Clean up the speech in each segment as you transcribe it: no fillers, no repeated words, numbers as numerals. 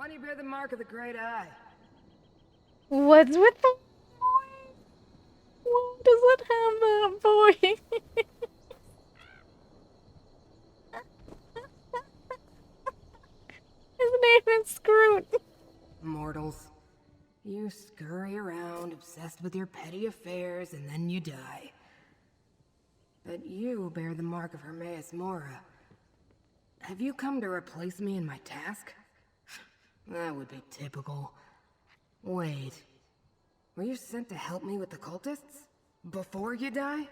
Why do you bear the mark of the Great Eye? What's with the boy? Why does it have that boy? His name is Scroot. Mortals. You scurry around, obsessed with your petty affairs, and then you die. But you bear the mark of Hermaeus Mora. Have you come to replace me in my task? That would be typical. Wait. Were you sent to help me with the cultists? Before you die?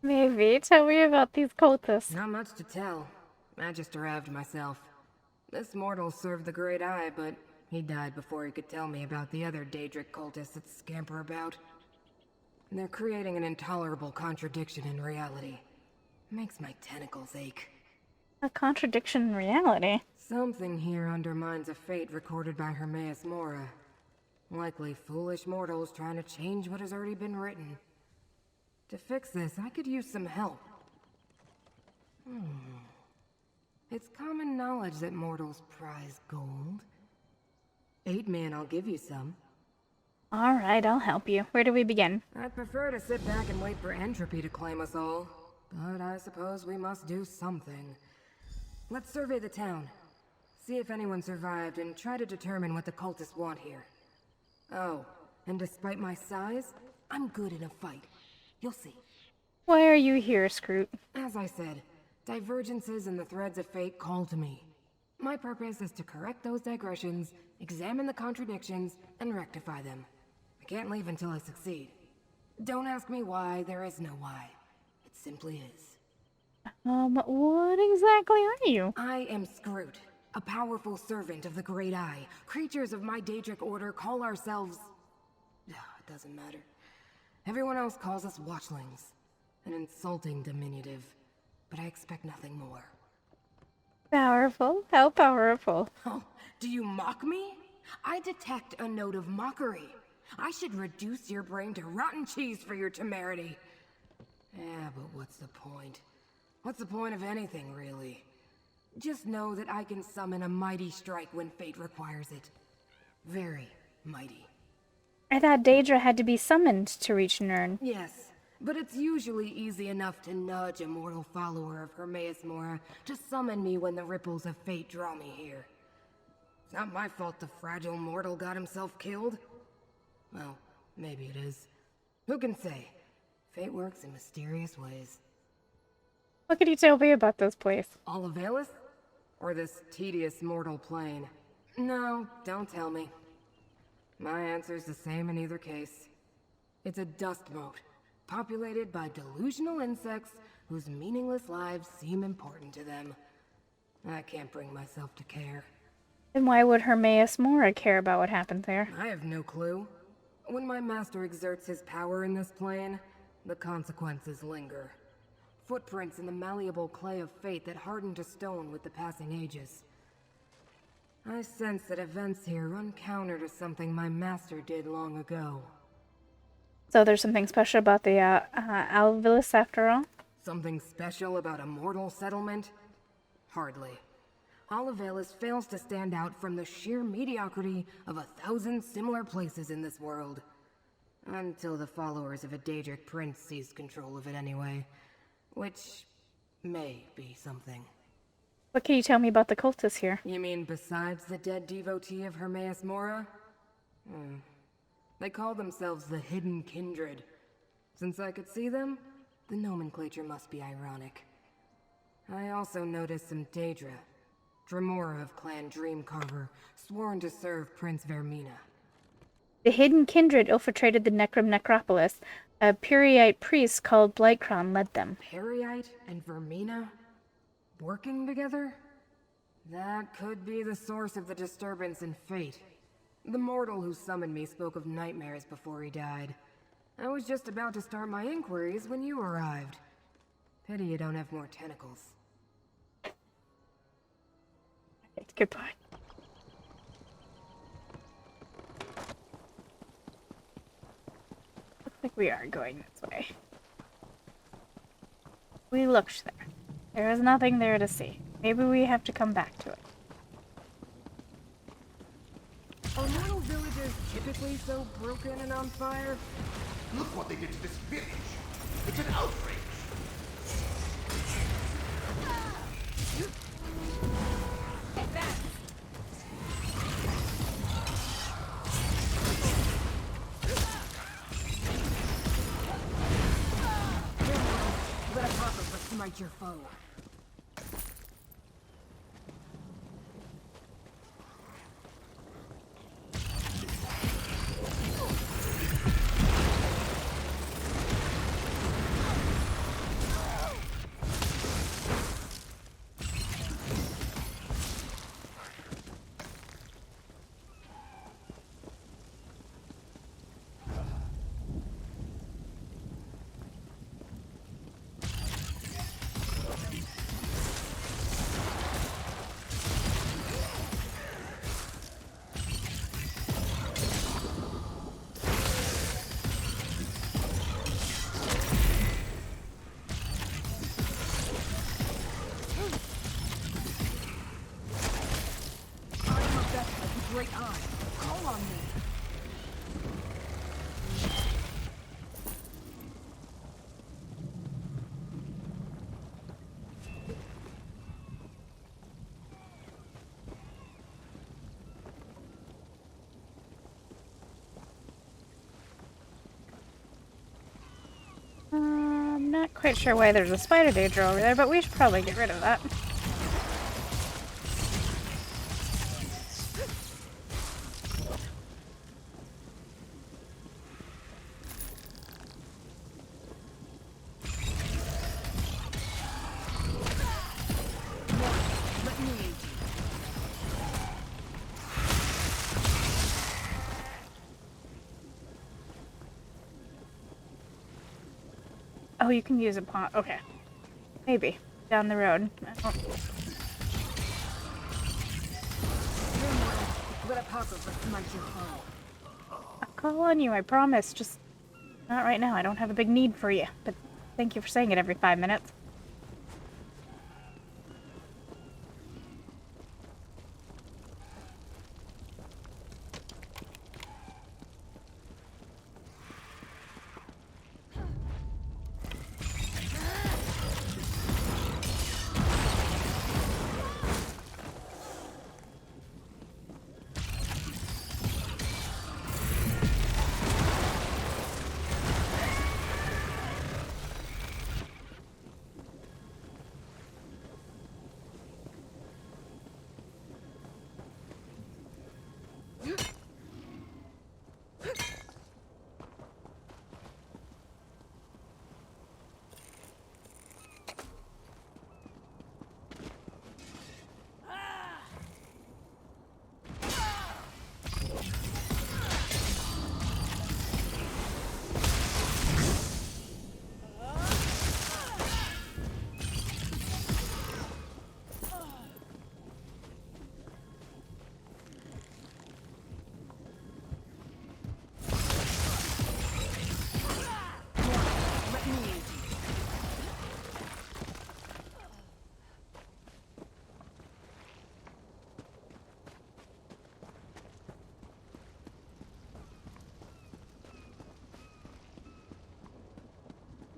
Maybe. Tell me about these cultists. Not much to tell. I just arrived myself. This mortal served the Great Eye, but he died before he could tell me about the other Daedric cultists that scamper about. They're creating an intolerable contradiction in reality. Makes my tentacles ache. A contradiction in reality. Something here undermines a fate recorded by Hermaeus Mora. Likely foolish mortals trying to change what has already been written. To fix this, I could use some help. It's common knowledge that mortals prize gold. 8 men, I'll give you some. Alright, I'll help you. Where do we begin? I'd prefer to sit back and wait for entropy to claim us all. But I suppose we must do something. Let's survey the town. See if anyone survived and try to determine what the cultists want here. Oh, and despite my size, I'm good in a fight. You'll see. Why are you here, Scroot? As I said, divergences in the threads of fate call to me. My purpose is to correct those digressions, examine the contradictions, and rectify them. I can't leave until I succeed. Don't ask me why, there is no why. It simply is. What exactly are you? I am Scroot, a powerful servant of the Great Eye. Creatures of my Daedric order call ourselves... It doesn't matter. Everyone else calls us Watchlings. An insulting diminutive, but I expect nothing more. Powerful? How powerful? Oh, do you mock me? I detect a note of mockery. I should reduce your brain to rotten cheese for your temerity. Yeah, but what's the point? What's the point of anything, really? Just know that I can summon a mighty strike when fate requires it. Very mighty. I thought Daedra had to be summoned to reach Nirn. Yes, but it's usually easy enough to nudge a mortal follower of Hermaeus Mora to summon me when the ripples of fate draw me here. It's not my fault the fragile mortal got himself killed. Well, maybe it is. Who can say? Fate works in mysterious ways. What could you tell me about this place? Olivalis? Or this tedious mortal plane? No, don't tell me. My answer's the same in either case. It's a dust mote, populated by delusional insects whose meaningless lives seem important to them. I can't bring myself to care. Then why would Hermaeus Mora care about what happened there? I have no clue. When my master exerts his power in this plane, the consequences linger. Footprints in the malleable clay of fate that harden to stone with the passing ages. I sense that events here run counter to something my master did long ago. So there's something special about the Alvilis after all? Something special about a mortal settlement? Hardly. Olivalis fails to stand out from the sheer mediocrity of 1,000 similar places in this world. Until the followers of a Daedric prince seize control of it anyway. Which may be something. What can you tell me about the cultists here? You mean besides the dead devotee of Hermaeus Mora? They call themselves the Hidden Kindred. Since I could see them, the nomenclature must be ironic. I also noticed some Daedra, Dremora of Clan Dreamcarver, sworn to serve Prince Vermina. The Hidden Kindred infiltrated the Necrom necropolis. A Puriite priest called Blightcrown led them. Puriite and Vermina? Working together? That could be the source of the disturbance in fate. The mortal who summoned me spoke of nightmares before he died. I was just about to start my inquiries when you arrived. Pity you don't have more tentacles. Goodbye. Looks like we are going this way. We looked there. There is nothing there to see. Maybe we have to come back to it. Are mortal villages typically so broken and on fire? Look what they did to this village. It's an outrage. Take that! Let Apocrypha smite your foe. Great eye. Call on me. I'm not quite sure why there's a spider danger over there, but we should probably get rid of that. Oh, you can use a pawn. Okay. Maybe. Down the road. Let Apocrypha smite your foe. I'll call on you, I promise. Just not right now. I don't have a big need for you. But thank you for saying it every 5 minutes.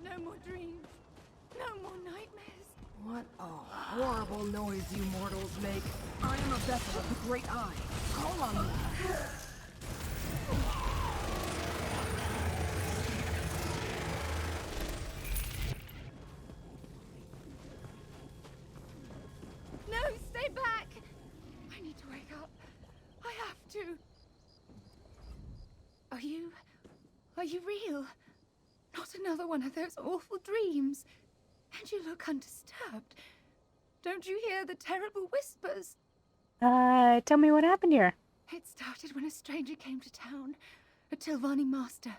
No more dreams. No more nightmares. What a horrible noise you mortals make. I am a vessel of the Great Eye. Call on me. No, stay back. I need to wake up. I have to. Are you real? Not another one of those awful dreams. And you look undisturbed. Don't you hear the terrible whispers? Tell me what happened here. It started when a stranger came to town. A Telvanni master.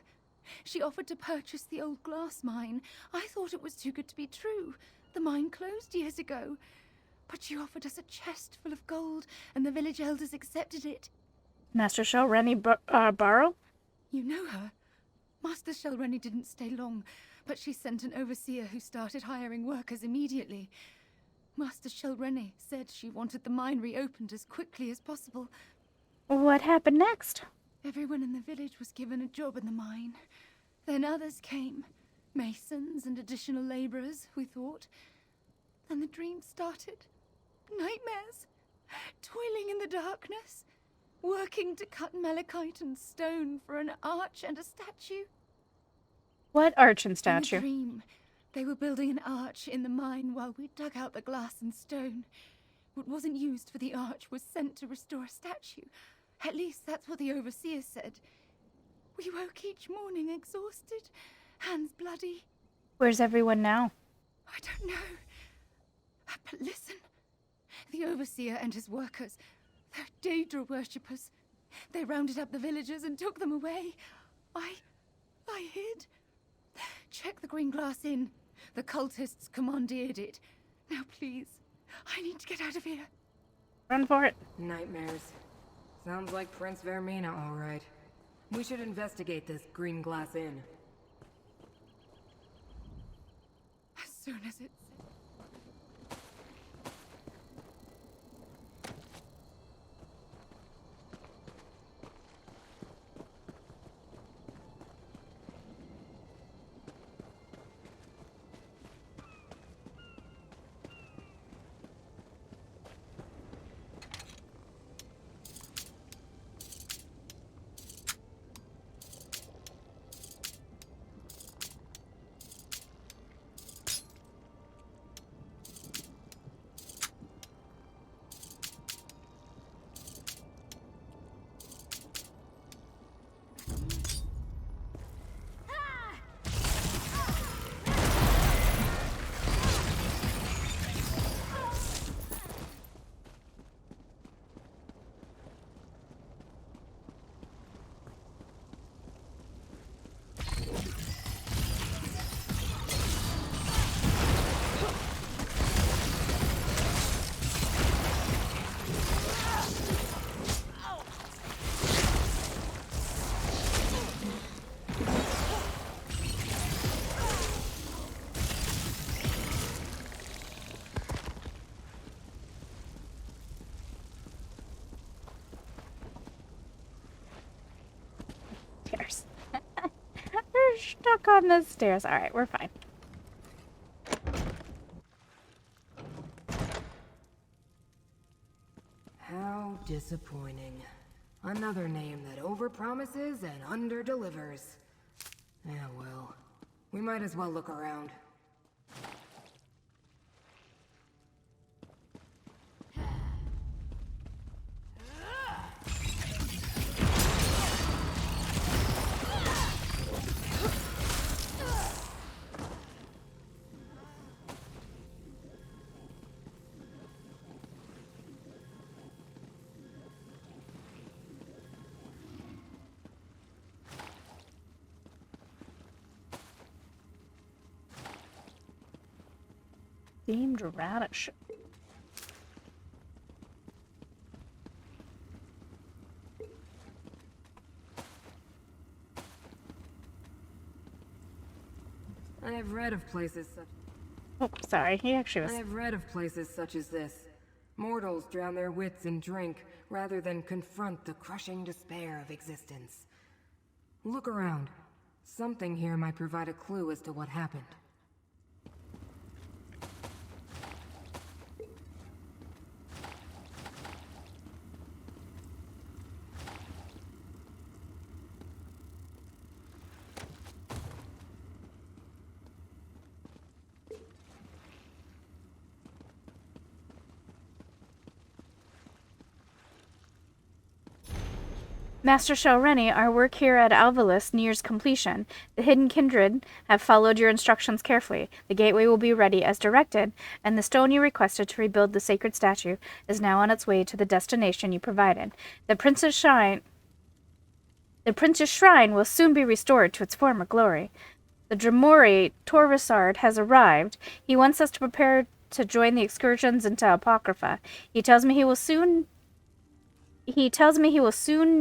She offered to purchase the old glass mine. I thought it was too good to be true. The mine closed years ago. But she offered us a chest full of gold, and the village elders accepted it. Master Shelrenny Barrow? You know her? Master Shelrenny didn't stay long, but she sent an overseer who started hiring workers immediately. Master Shelrenny said she wanted the mine reopened as quickly as possible. What happened next? Everyone in the village was given a job in the mine. Then others came. Masons and additional laborers, we thought. Then the dream started. Nightmares. Toiling in the darkness. Working to cut malachite and stone for an arch and a statue. What arch and In statue? the dream, they were building an arch in the mine while we dug out the glass and stone. What wasn't used for the arch was sent to restore a statue. At least that's what the overseer said. We woke each morning exhausted, hands bloody. Where's everyone now? I don't know. But listen. The overseer and his workers, they're Daedra worshippers. They rounded up the villagers and took them away. I hid. Check the green glass inn. The cultists commandeered it. Now please, I need to get out of here. Run for it. Nightmares. Sounds like Prince Vermina, all right. We should investigate this green glass inn. As soon as it's... Stairs. We're stuck on the stairs. Alright, we're fine. How disappointing. Another name that overpromises and underdelivers. Yeah, well, we might as well look around. Themed radish. I have read of places such... Oh, sorry. He actually I was... have read of places such as this. Mortals drown their wits in drink, rather than confront the crushing despair of existence. Look around. Something here might provide a clue as to what happened. Master Shalreni, our work here at Alvalis nears completion. The hidden kindred have followed your instructions carefully. The gateway will be ready as directed, and the stone you requested to rebuild the sacred statue is now on its way to the destination you provided. The Prince's Shrine will soon be restored to its former glory. The Dremori Torvisard has arrived. He wants us to prepare to join the excursions into Apocrypha. He tells me he will soon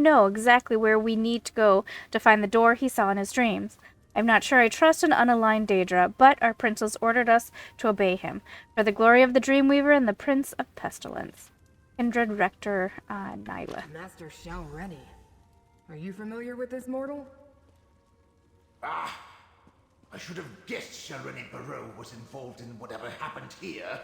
know exactly where we need to go to find the door he saw in his dreams. I'm not sure I trust an unaligned Daedra, but our prince has ordered us to obey him, for the glory of the Dreamweaver and the Prince of Pestilence. Kindred Rector Nyla. Master Shalreni. Are you familiar with this mortal? Ah, I should have guessed Shalreni Barrow was involved in whatever happened here.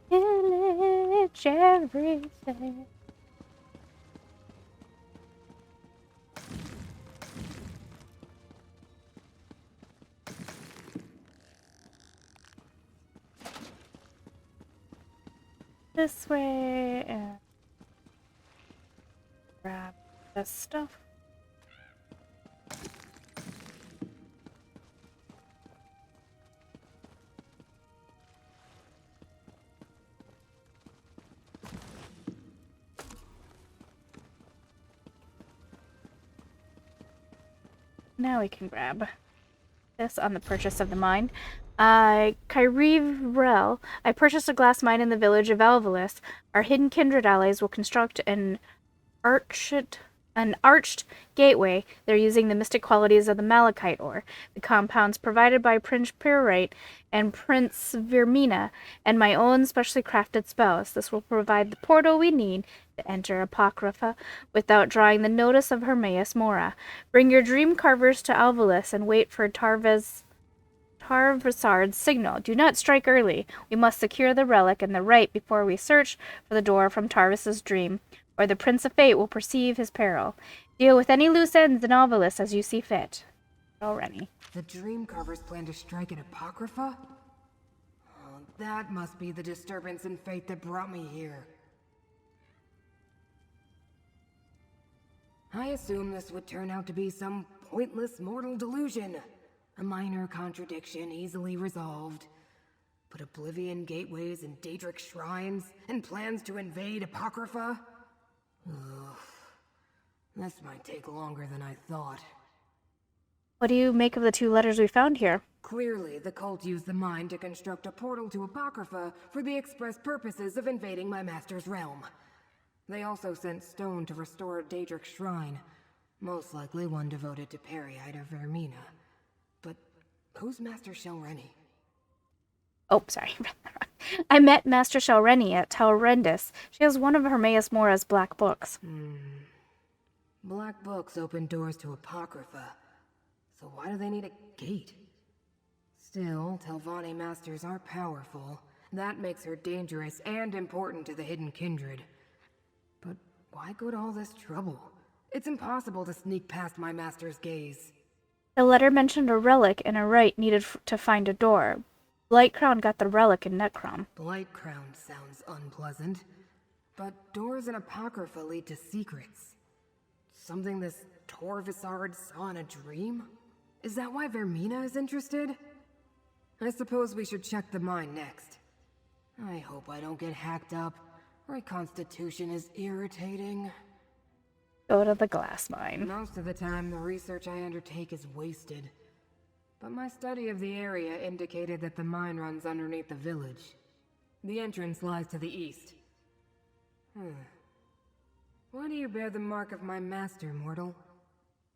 Pillage everything. This way and grab this stuff. Now we can grab this on the purchase of the mine. Kyrie Rel, I purchased a glass mine in the village of Alvalis. Our hidden kindred allies will construct an arched gateway. They're using the mystic qualities of the malachite ore. The compounds provided by Prince Pyrite and Prince Vermina, and my own specially crafted spells. This will provide the portal we need to enter Apocrypha without drawing the notice of Hermaeus Mora. Bring your dream carvers to Alvalis and wait for Tarvasard's signal. Do not strike early. We must secure the relic and the rite before we search for the door from Tarvis's dream, or the Prince of Fate will perceive his peril. Deal with any loose ends in Alvalis as you see fit. Already. The Dream Carvers plan to strike at Apocrypha? Oh, that must be the disturbance in fate that brought me here. I assumed this would turn out to be some pointless mortal delusion. A minor contradiction easily resolved. But Oblivion gateways and Daedric shrines, and plans to invade Apocrypha? Ugh. This might take longer than I thought. What do you make of the 2 letters we found here? Clearly, the cult used the mine to construct a portal to Apocrypha for the express purposes of invading my master's realm. They also sent stone to restore a Daedric shrine, most likely one devoted to Periite or Vermina. But who's Master Shalreni? Oh, sorry. I met Master Shalreni at Talrendis. She has one of Hermaeus Mora's black books. Black books open doors to Apocrypha. So why do they need a gate? Still, Telvanni masters are powerful. That makes her dangerous and important to the Hidden Kindred. But why go to all this trouble? It's impossible to sneak past my master's gaze. The letter mentioned a relic and a rite needed to find a door. Blightcrown got the relic in Necrom. Blightcrown sounds unpleasant. But doors in Apocrypha lead to secrets. Something this Torvisard saw in a dream? Is that why Vermina is interested? I suppose we should check the mine next. I hope I don't get hacked up. Reconstitution is irritating. Go to the glass mine. Most of the time, the research I undertake is wasted. But my study of the area indicated that the mine runs underneath the village. The entrance lies to the east. Why do you bear the mark of my master, mortal?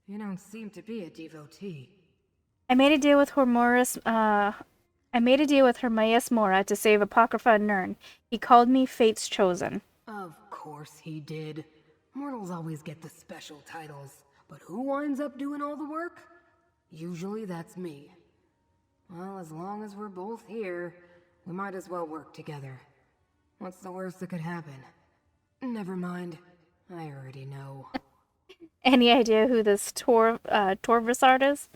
You don't seem to be a devotee. I made a deal with Hermaeus Mora to save Apocrypha and Nirn. He called me Fate's Chosen. Of course he did. Mortals always get the special titles. But who winds up doing all the work? Usually that's me. Well, as long as we're both here, we might as well work together. What's the worst that could happen? Never mind. I already know. Any idea who this Torvisard is?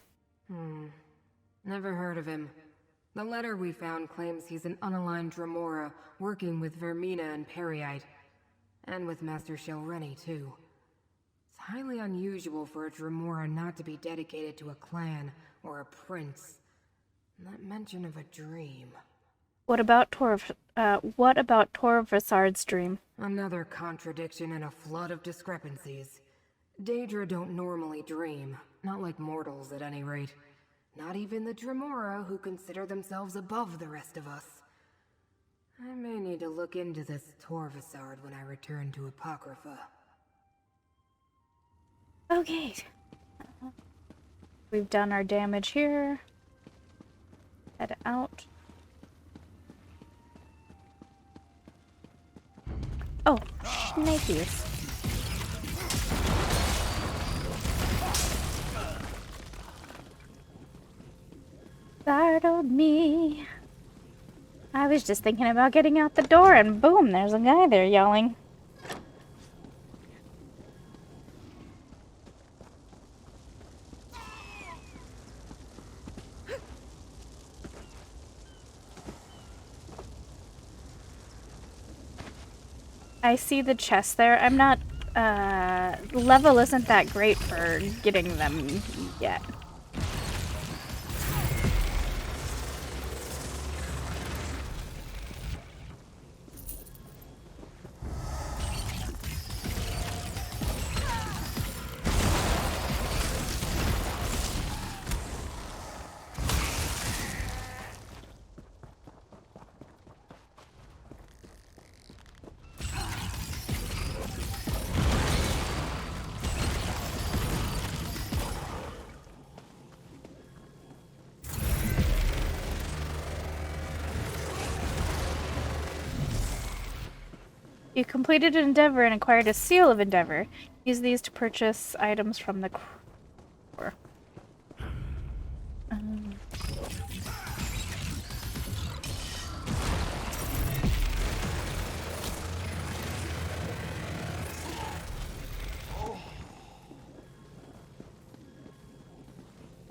Never heard of him. The letter we found claims he's an unaligned Dremora working with Vermina and Periite. And with Master Shalreni, too. It's highly unusual for a Dremora not to be dedicated to a clan or a prince. That mention of a dream. What about Torvasard's dream? Another contradiction and a flood of discrepancies. Daedra don't normally dream. Not like mortals, at any rate. Not even the Dremora, who consider themselves above the rest of us. I may need to look into this Torvasard when I return to Apocrypha. Okay. We've done our damage here. Head out. Oh, snakies. Startled me. I was just thinking about getting out the door and boom, there's a guy there yelling. I see the chest there. I'm not, level isn't that great for getting them yet. You completed an endeavor and acquired a seal of endeavor. Use these to purchase items from the core.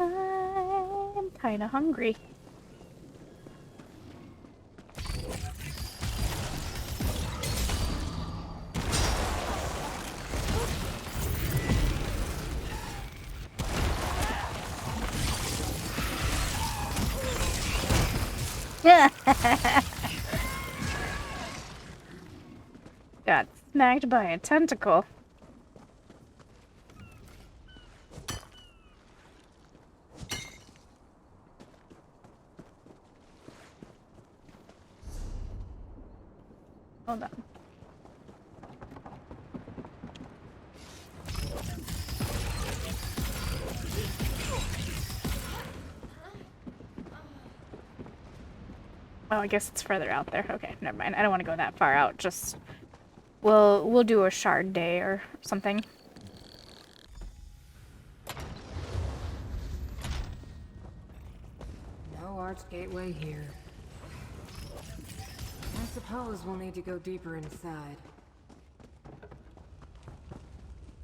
I'm kinda hungry. Got smacked by a tentacle. Hold on. Oh, I guess it's further out there. Okay, never mind. I don't want to go that far out. Just we'll do a shard day or something. No arch gateway here. I suppose we'll need to go deeper inside.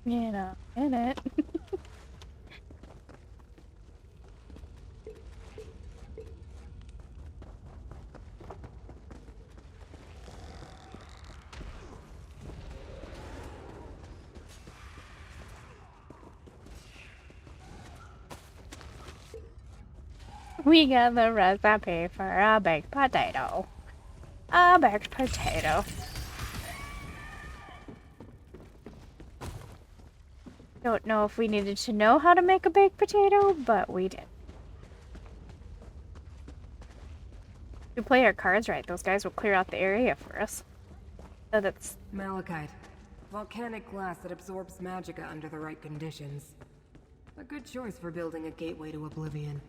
You know, in it. We got the recipe for a baked potato. A baked potato. Don't know if we needed to know how to make a baked potato, but we did. If we play our cards right, those guys will clear out the area for us. So that's... Malachite. Volcanic glass that absorbs magicka under the right conditions. A good choice for building a gateway to oblivion.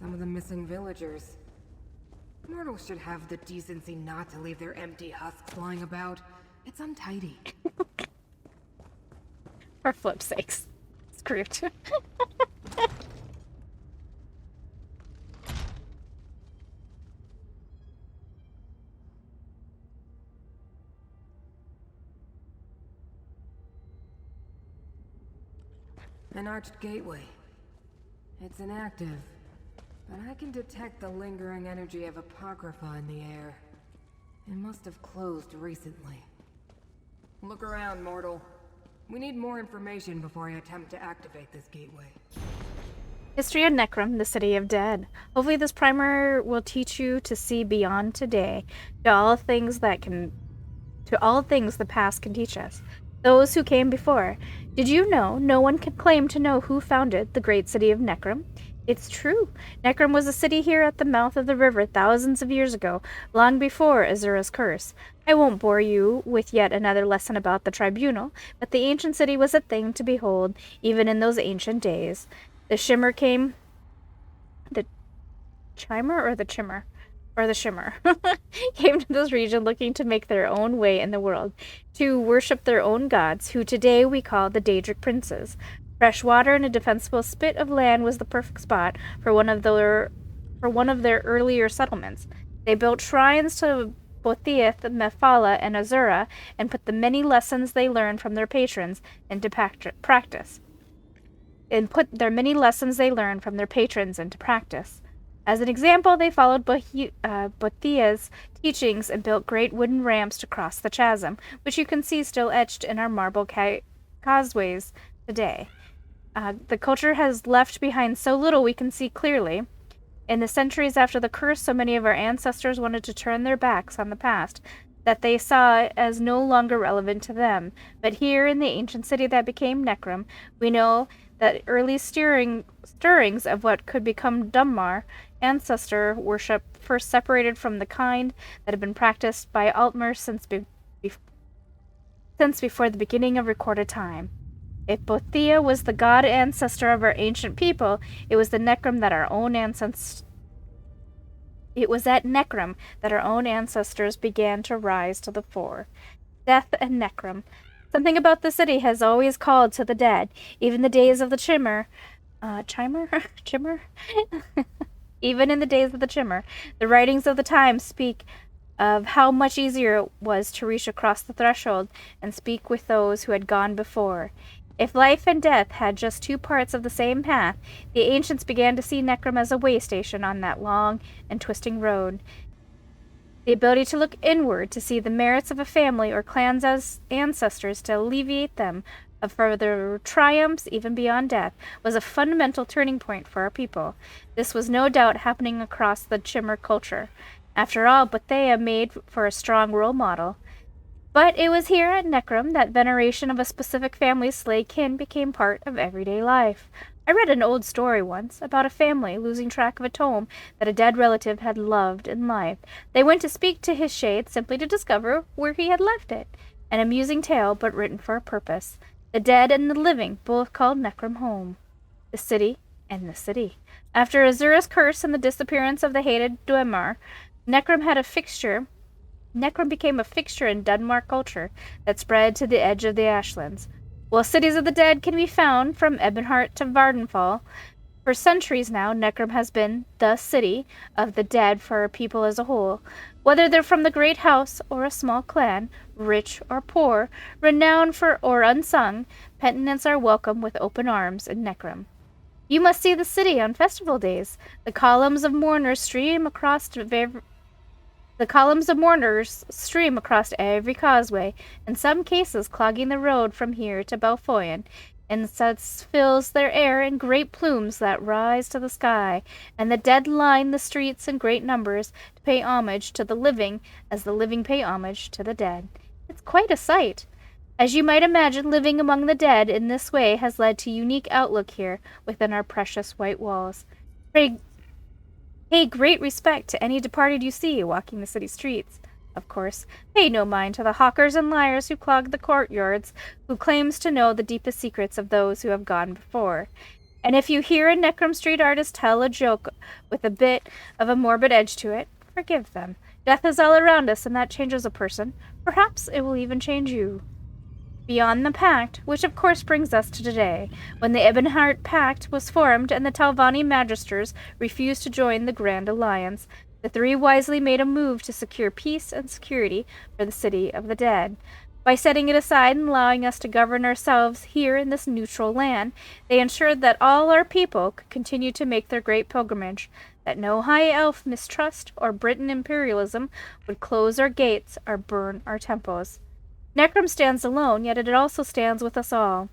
Some of the missing villagers. Mortals should have the decency not to leave their empty husks lying about. It's untidy. For flip's sakes. Screwed. An arched gateway. It's inactive. but I can detect the lingering energy of Apocrypha in the air. It must have closed recently. Look around, mortal. We need more information before I attempt to activate this gateway. History of Necrom, the City of Dead. Hopefully this primer will teach you to see beyond today, to all things the past can teach us. Those who came before. Did you know no one can claim to know who founded the great city of Necrom? It's true. Necrom was a city here at the mouth of the river thousands of years ago, long before Azura's curse. I won't bore you with yet another lesson about the tribunal, but the ancient city was a thing to behold, even in those ancient days. The Shimmer came... The Chimer or the Chimmer? Or the Shimmer came to this region looking to make their own way in the world, to worship their own gods, who today we call the Daedric princes. Fresh water and a defensible spit of land was the perfect spot for one of their earlier settlements. They built shrines to Botheath, Mephala, and Azura, and put the many lessons they learned from their patrons into practice. As an example, they followed Bothea's teachings and built great wooden ramps to cross the chasm, which you can see still etched in our marble causeways today. The culture has left behind so little we can see clearly. In the centuries after the curse, so many of our ancestors wanted to turn their backs on the past that they saw as no longer relevant to them. But here in the ancient city that became Necrom, we know that early stirrings of what could become Dunmar, ancestor worship, first separated from the kind that had been practiced by Altmer since before the beginning of recorded time. If Bothea was the god ancestor of our ancient people, it was at Necrom that our own ancestors began to rise to the fore. Death and Necrom. Something about the city has always called to the dead. Even the days of the Chimmer. Even in the days of the Chimmer, the writings of the time speak of how much easier it was to reach across the threshold and speak with those who had gone before. If life and death had just two parts of the same path, the ancients began to see Necrom as a way station on that long and twisting road. The ability to look inward, to see the merits of a family or clan's ancestors, to alleviate them of further triumphs, even beyond death, was a fundamental turning point for our people. This was no doubt happening across the Chimmer culture. After all, Bothea made for a strong role model. But it was here at Necrom that veneration of a specific family's slay kin became part of everyday life. I read an old story once about a family losing track of a tome that a dead relative had loved in life. They went to speak to his shade simply to discover where he had left it. An amusing tale, but written for a purpose. The dead and the living both called Necrom home. The city and the city. After Azura's curse and the disappearance of the hated Dunmar, Necrom became a fixture in Dunmar culture that spread to the edge of the Ashlands. While cities of the dead can be found from Ebonheart to Vardenfall, for centuries now, Necrom has been the city of the dead for our people as a whole. Whether they're from the great house or a small clan, rich or poor, renowned or unsung, penitents are welcome with open arms in Necrom. You must see the city on festival days. The columns of mourners stream across every causeway, in some cases clogging the road from here to Belfoyen. Incense fills their air in great plumes that rise to the sky, and the dead line the streets in great numbers to pay homage to the living as the living pay homage to the dead. It's quite a sight. As you might imagine, living among the dead in this way has led to unique outlook here within our precious white walls. Pay great respect to any departed you see walking the city streets. Of course, pay no mind to the hawkers and liars who clog the courtyards, who claims to know the deepest secrets of those who have gone before. And if you hear a Necrom street artist tell a joke with a bit of a morbid edge to it, forgive them. Death is all around us, and that changes a person. Perhaps it will even change you. Beyond the Pact, which of course brings us to today, when the Ebonheart Pact was formed and the Telvanni Magisters refused to join the Grand Alliance, the three wisely made a move to secure peace and security for the city of the dead. By setting it aside and allowing us to govern ourselves here in this neutral land, they ensured that all our people could continue to make their great pilgrimage, that no high elf mistrust or Briton imperialism would close our gates or burn our temples. Necrom stands alone, yet it also stands with us all.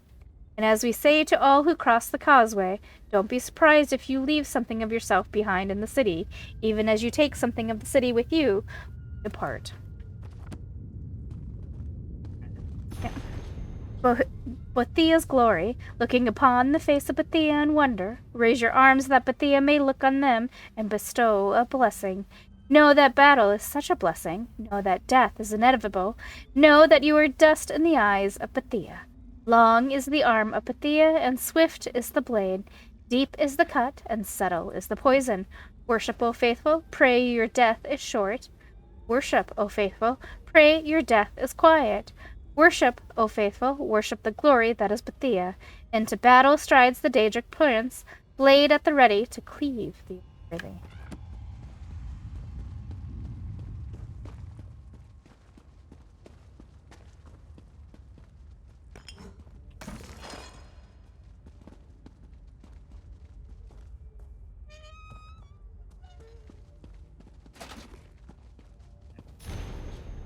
And as we say to all who cross the causeway, don't be surprised if you leave something of yourself behind in the city, even as you take something of the city with you. Depart. Yeah. Bothea's glory, looking upon the face of Bothea in wonder, raise your arms that Bothea may look on them and bestow a blessing. Know that battle is such a blessing. Know that death is inevitable. Know that you are dust in the eyes of Bothea. Long is the arm of Bothea, and swift is the blade. Deep is the cut, and subtle is the poison. Worship, O faithful, pray your death is short. Worship, O faithful, pray your death is quiet. Worship, O faithful, worship the glory that is Bothea. Into battle strides the Daedric prince, blade at the ready to cleave the unworthy.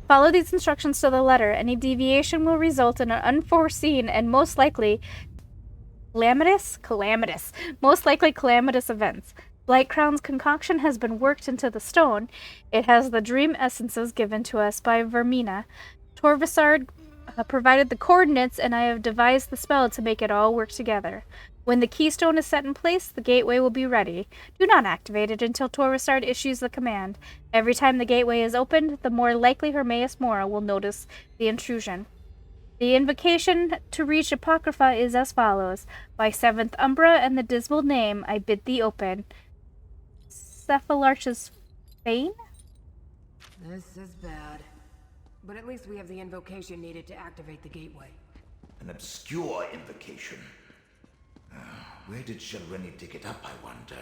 Follow these instructions to the letter. Any deviation will result in an unforeseen and most likely calamitous events. Blightcrown's concoction has been worked into the stone. It has the dream essences given to us by Vermina. Torvasard provided the coordinates, and I have devised the spell to make it all work together. When the keystone is set in place, the gateway will be ready. Do not activate it until Torvasard issues the command. Every time the gateway is opened, the more likely Hermaeus Mora will notice the intrusion. The invocation to reach Apocrypha is as follows. By 7th Umbra and the dismal name, I bid thee open. Cephalarch's Fane? This is bad. But at least we have the invocation needed to activate the gateway. An obscure invocation. Where did Shalrini dig it up, I wonder?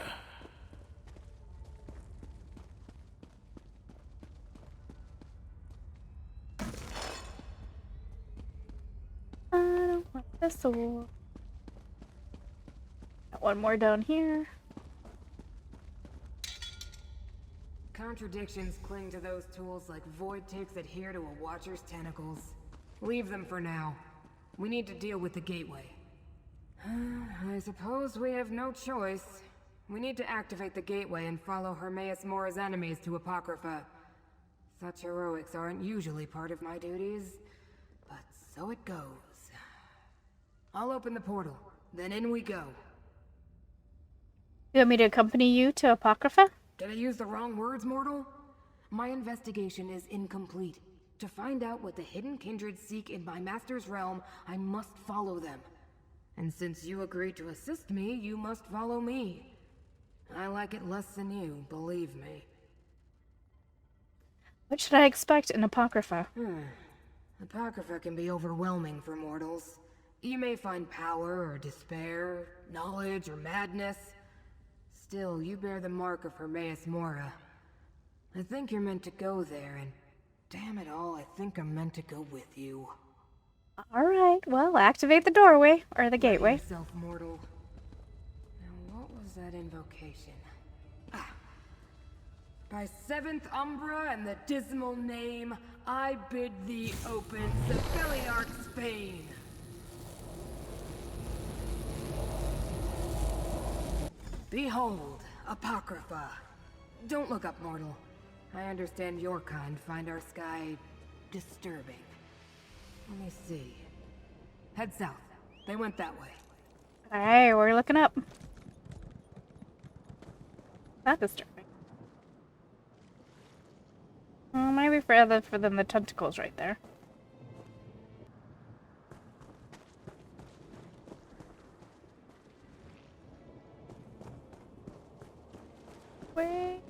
I don't want the sword. Got one more down here. Contradictions cling to those tools like void ticks adhere to a watcher's tentacles. Leave them for now. We need to deal with the gateway. I suppose we have no choice. We need to activate the gateway and follow Hermaeus Mora's enemies to Apocrypha. Such heroics aren't usually part of my duties, but so it goes. I'll open the portal, then in we go. You want me to accompany you to Apocrypha? Did I use the wrong words, mortal? My investigation is incomplete. To find out what the hidden kindred seek in my master's realm, I must follow them. And since you agreed to assist me, you must follow me. I like it less than you, believe me. What should I expect in Apocrypha? Apocrypha can be overwhelming for mortals. You may find power or despair, knowledge or madness. Still, you bear the mark of Hermaeus Mora. I think you're meant to go there, and damn it all, I think I'm meant to go with you. Alright, well, activate the doorway, or the gateway. Yourself, mortal. Now, what was that invocation? By 7th Umbra and the dismal name, I bid thee open Cephalarch's Fane. Behold, Apocrypha. Don't look up, mortal. I understand your kind find our sky disturbing. Let me see. Head south. They went that way. Alright, we're looking up. Not disturbing. Well, maybe further for them the tentacles right there. Wait.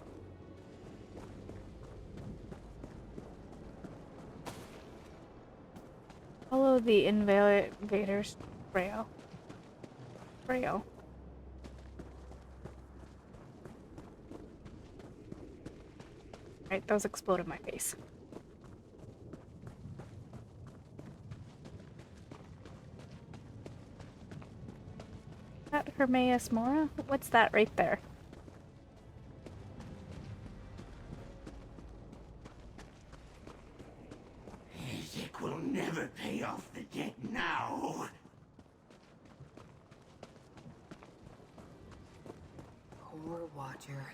Follow the invader's trail. Right, those explode in my face. Is that Hermaeus Mora? What's that right there? will never pay off the debt now. Poor Watcher.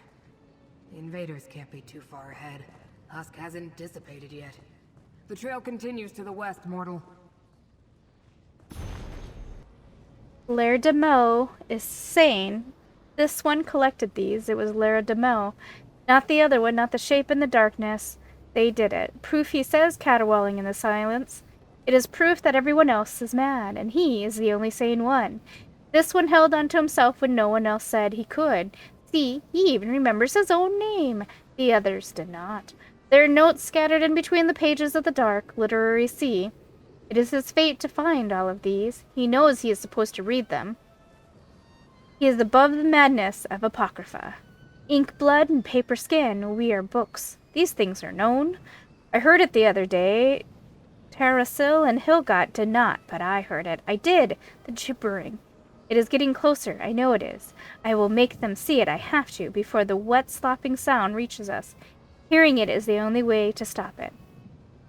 The invaders can't be too far ahead. Husk hasn't dissipated yet. The trail continues to the west, mortal. Lair de Mo is sane. This one collected these. It was Lair de Mo. Not the other one, not the shape in the darkness. They did it. Proof, he says, caterwauling in the silence. It is proof that everyone else is mad, and he is the only sane one. This one held onto himself when no one else said he could. See, he even remembers his own name. The others did not. There are notes scattered in between the pages of the dark, literary sea. It is his fate to find all of these. He knows he is supposed to read them. He is above the madness of Apocrypha. Ink blood and paper skin, we are books. These things are known. I heard it the other day. Tarasil and Hilgot did not, but I heard it. I did. The gibbering. It is getting closer. I know it is. I will make them see it. I have to, before the wet, slopping sound reaches us. Hearing it is the only way to stop it.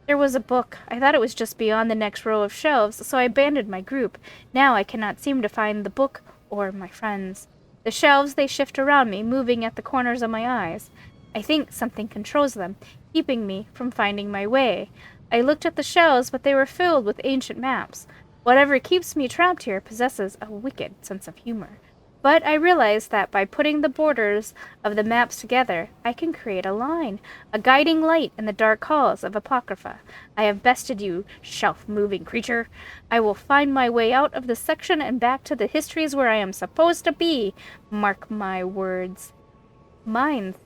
There was a book. I thought it was just beyond the next row of shelves, so I abandoned my group. Now I cannot seem to find the book or my friends. The shelves, they shift around me, moving at the corners of my eyes. I think something controls them, keeping me from finding my way. I looked at the shelves, but they were filled with ancient maps. Whatever keeps me trapped here possesses a wicked sense of humor. But I realized that by putting the borders of the maps together, I can create a line, a guiding light in the dark halls of Apocrypha. I have bested you, shelf-moving creature. I will find my way out of this section and back to the histories where I am supposed to be. Mark my words. Minds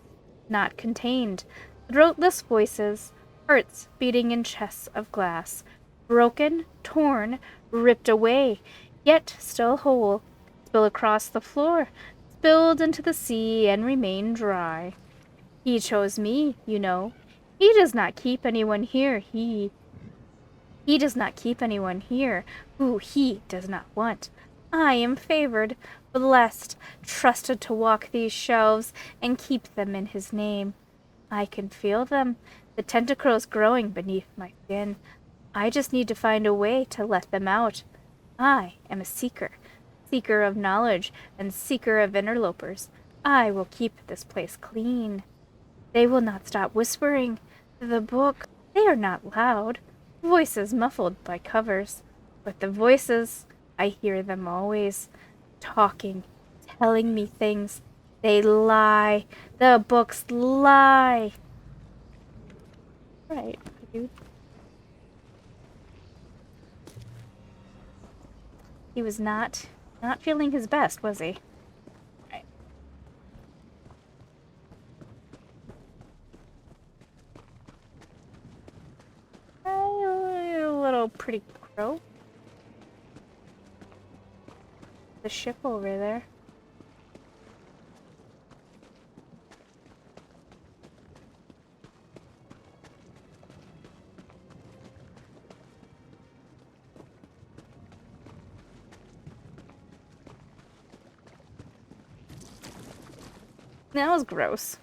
not contained. Throatless voices, hearts beating in chests of glass. Broken, torn, ripped away, yet still whole. Spill across the floor, spilled into the sea, and remain dry. He chose me, you know. He does not keep anyone here. He does not keep anyone here who he does not want. I am favored, blessed, trusted to walk these shelves and keep them in his name. I can feel them, the tentacles growing beneath my skin. I just need to find a way to let them out. I am a seeker. Seeker of knowledge and seeker of interlopers. I will keep this place clean. They will not stop whispering. The book, they are not loud. Voices muffled by covers. But the voices, I hear them always. Talking, telling me things. They lie. The books lie. Right, dude. He was not feeling his best, was he? Right. A little pretty crow. The ship over there. That was gross.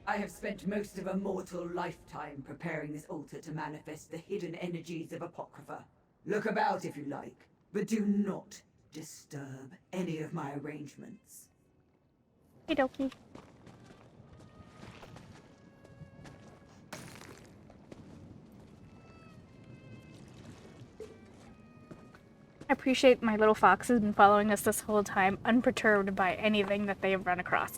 I have spent most of a mortal lifetime preparing this altar to manifest the hidden energies of Apocrypha. Look about if you like, but do not disturb any of my arrangements. Okie dokie. I appreciate my little fox has been following us this whole time, unperturbed by anything that they have run across.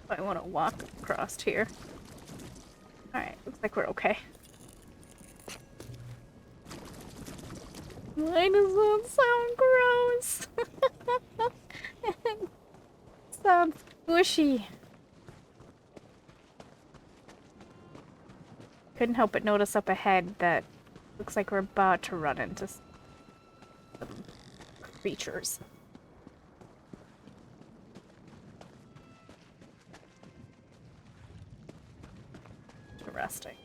I want to walk across here. Alright, looks like we're okay. Why does that sound gross? sounds squishy. Couldn't help but notice up ahead that looks like we're about to run into some creatures. Interesting.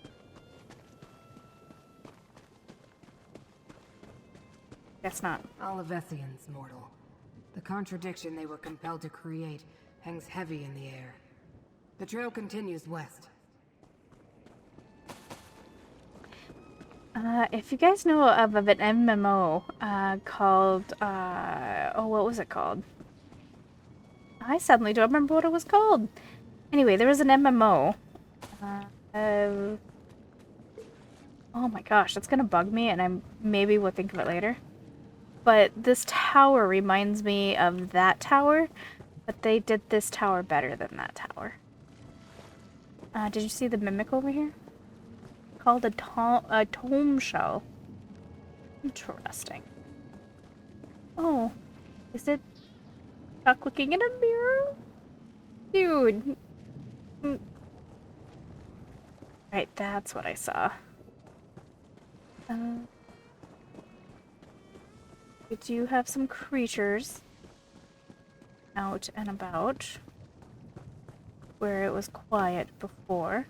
Guess not. Olivesians, mortal. The contradiction they were compelled to create hangs heavy in the air. The trail continues west. If you guys know of an MMO called, oh, what was it called? I suddenly don't remember what it was called. Anyway, there was an MMO. Oh my gosh, that's gonna bug me, and I maybe will think of it later. But this tower reminds me of that tower, but they did this tower better than that tower. Did you see the mimic over here? Called a tome shell. Interesting. Oh, is it Chuck looking in a mirror? Dude. Right, that's what I saw. We do have some creatures out and about where it was quiet before.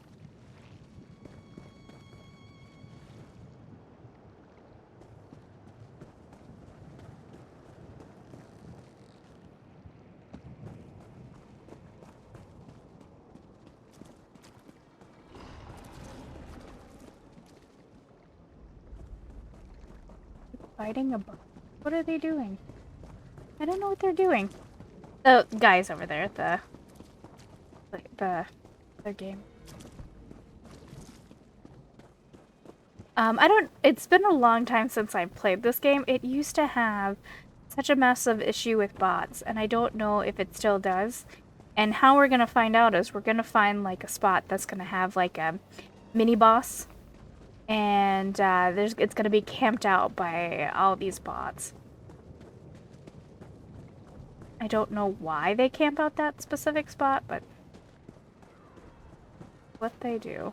Fighting a bug. What are they doing? I don't know what they're doing. The guys over there, their game. It's been a long time since I've played this game. It used to have such a massive issue with bots, and I don't know if it still does. And how we're gonna find out is we're gonna find like a spot that's gonna have like a mini boss. And it's gonna be camped out by all these bots. I don't know why they camp out that specific spot, but what they do.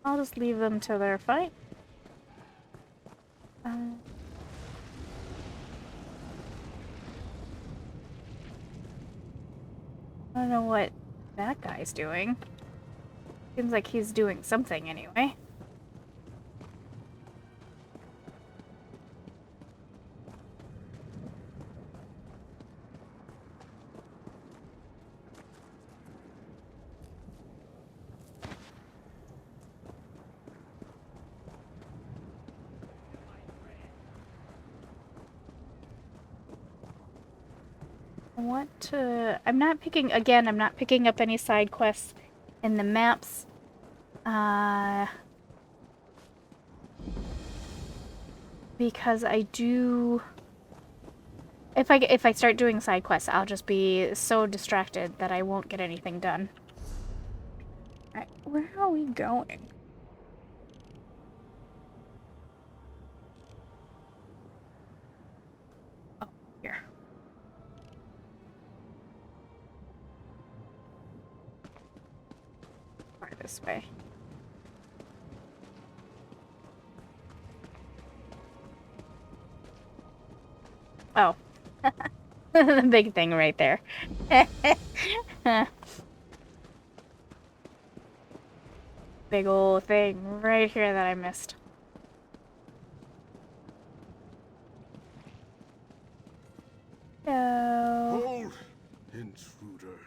I'll just leave them to their fight. I don't know what that guy's doing. Seems like he's doing something anyway. I'm not picking up any side quests in the maps. Because I do... If I start doing side quests, I'll just be so distracted that I won't get anything done. Alright, where are we going? Oh, here. This way. Oh. The big thing right there. Big old thing right here that I missed. Hello. Hold, intruder.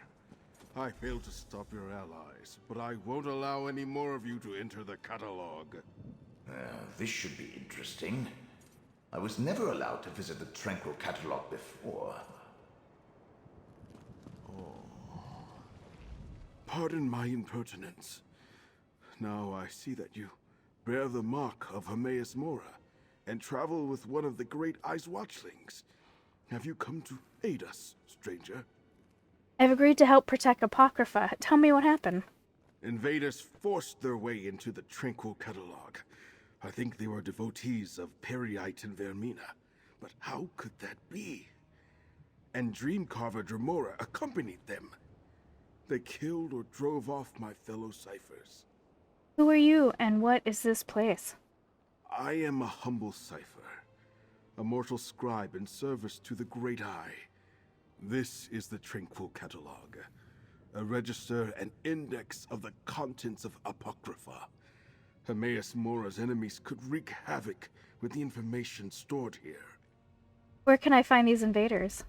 I failed to stop your allies, but I won't allow any more of you to enter the catalogue. This should be interesting. I was never allowed to visit the Tranquil Catalogue before. Pardon my impertinence. Now I see that you bear the mark of Hermaeus Mora and travel with one of the great Ice Watchlings. Have you come to aid us, stranger? I've agreed to help protect Apocrypha. Tell me what happened. Invaders forced their way into the Tranquil Catalog. I think they were devotees of Periite and Vermina. But how could that be? And Dreamcarver Dremora accompanied them. They killed or drove off my fellow ciphers. Who are you, and what is this place? I am a humble cipher, a mortal scribe in service to the Great Eye. This is the Tranquil Catalog, a register and index of the contents of Apocrypha. Hermaeus Mora's enemies could wreak havoc with the information stored here. Where can I find these invaders?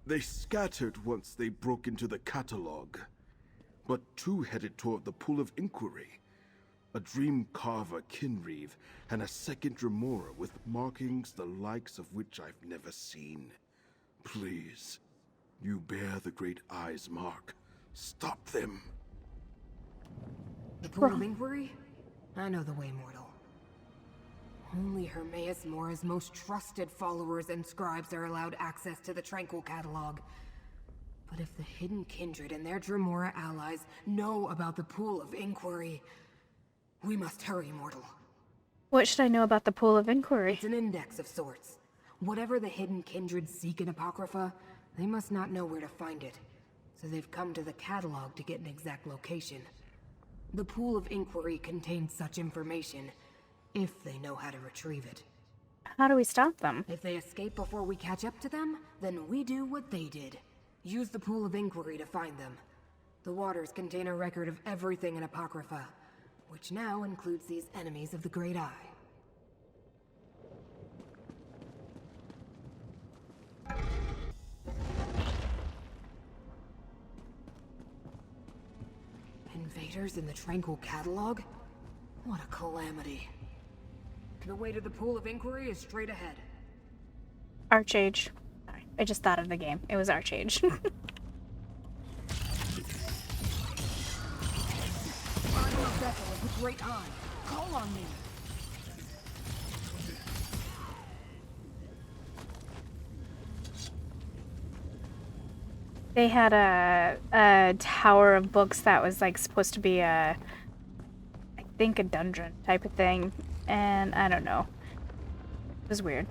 They scattered once they broke into the catalog, but two headed toward the Pool of Inquiry. A Dreamcarver Kinreeve and a second Dremora with markings the likes of which I've never seen. Please, you bear the Great Eye's mark. Stop them. The Pool of Inquiry? I know the way, mortal. Only Hermaeus Mora's most trusted followers and scribes are allowed access to the Tranquil Catalog. But if the Hidden Kindred and their Dremora allies know about the Pool of Inquiry, we must hurry, mortal. What should I know about the Pool of Inquiry? It's an index of sorts. Whatever the Hidden Kindred seek in Apocrypha, they must not know where to find it. So they've come to the catalog to get an exact location. The Pool of Inquiry contains such information, if they know how to retrieve it. How do we stop them? If they escape before we catch up to them, then we do what they did. Use the Pool of Inquiry to find them. The waters contain a record of everything in Apocrypha, which now includes these enemies of the Great Eye. Invaders in the Tranquil Catalog? What a calamity. The way to the Pool of Inquiry is straight ahead. Archage. Sorry, I just thought of the game. It was Archage. I'm a vessel of the Great Eye. Call on me. They had a tower of books that was like supposed to be I think a dungeon type of thing, and I don't know. It was weird.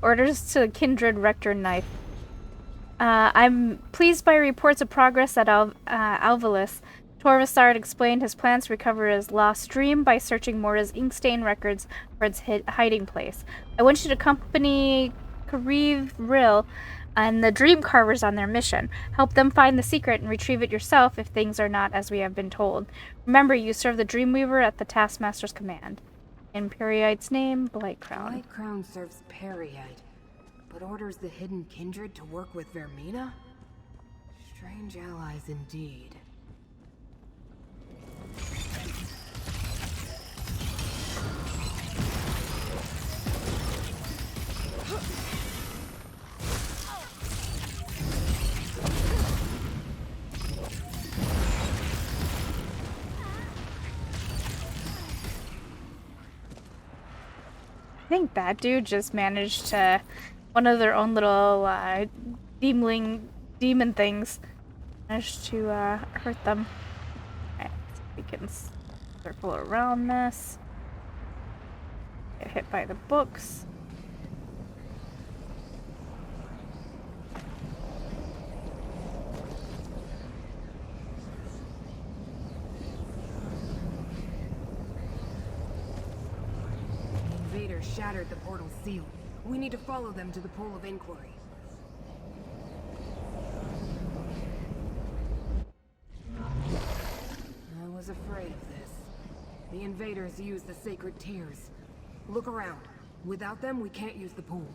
Orders to Kindred Rector Knife. I'm pleased by reports of progress at Alvalis. Torvasard explained his plans to recover his lost dream by searching Mora's ink-stained records for its hiding place. I want you to accompany Kareev Rill and the Dream Carvers on their mission. Help them find the secret and retrieve it yourself if things are not as we have been told. Remember, you serve the Dreamweaver at the Taskmaster's command. In Periite's name, Blightcrown. Blightcrown serves Periite, but orders the Hidden Kindred to work with Vermina? Strange allies indeed. I think that dude just managed to one of their own little demon things managed to hurt them. Alright, we can circle around this. Get hit by the books. Shattered the portal's seal. We need to follow them to the Pool of Inquiry. I was afraid of this. The invaders use the sacred tears. Look around. Without them, we can't use the pool.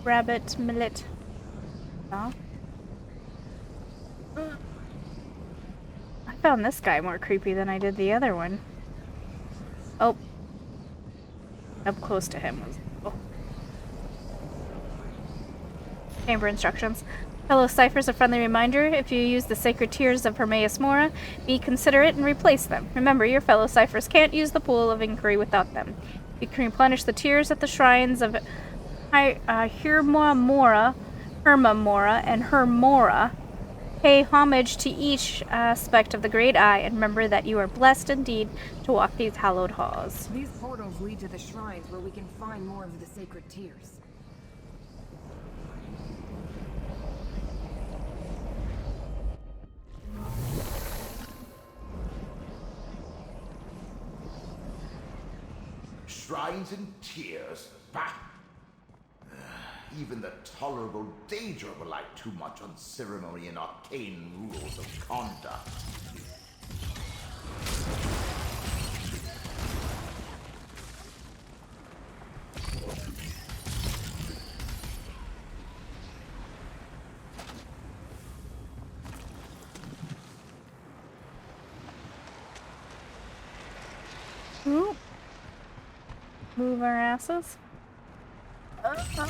Rabbit millet. Oh. I found this guy more creepy than I did the other one. Oh. Up close to him was... Oh. Chamber instructions. Fellow ciphers, a friendly reminder, if you use the sacred tears of Hermaeus Mora, be considerate and replace them. Remember, your fellow ciphers can't use the Pool of Inquiry without them. You can replenish the tears at the shrines of Herma Mora, and Hermora. Pay homage to each aspect of the Great Eye, and remember that you are blessed indeed to walk these hallowed halls. These portals lead to the shrines where we can find more of the sacred tears. Shrines and tears? Bah! Even the tolerable Daedra rely too much on ceremony and arcane rules of conduct. Ooh. Move our asses. Oh.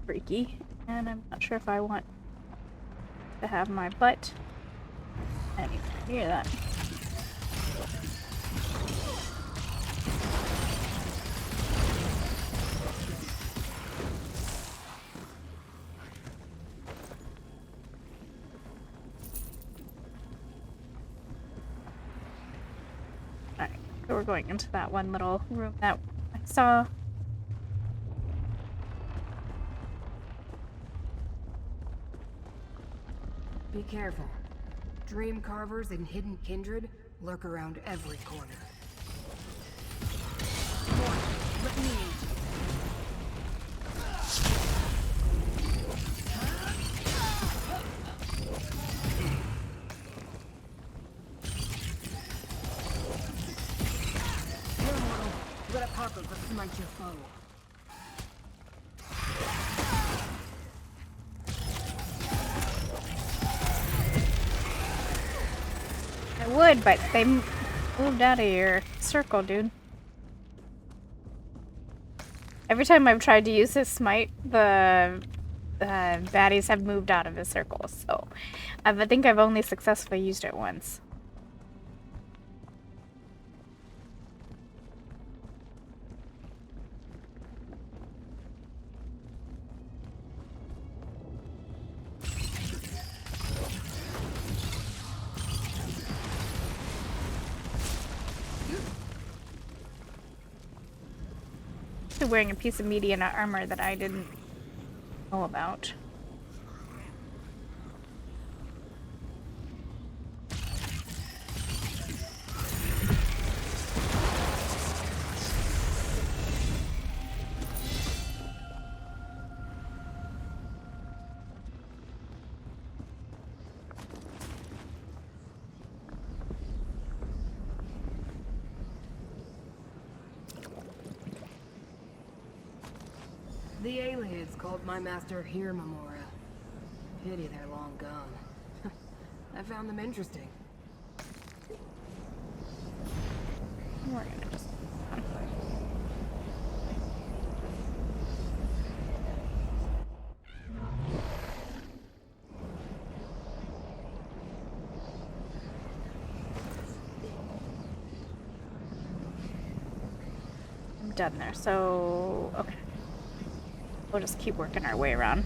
Freaky. And I'm not sure if I want to have my butt anywhere near that. Alright, so we're going into that one little room that I saw. Be careful. Dream carvers and hidden kindred lurk around every corner. Let me in. Here, mortal. Let Apocrypha smite your foe. I would, but they moved out of your circle, dude. Every time I've tried to use his smite, the baddies have moved out of his circle, so I think I've only successfully used it once. Wearing a piece of median armor that I didn't know about. The aliens called my master here, Memora. Pity they're long gone. I found them interesting. We're gonna just... I'm done there, so... okay. We'll just keep working our way around.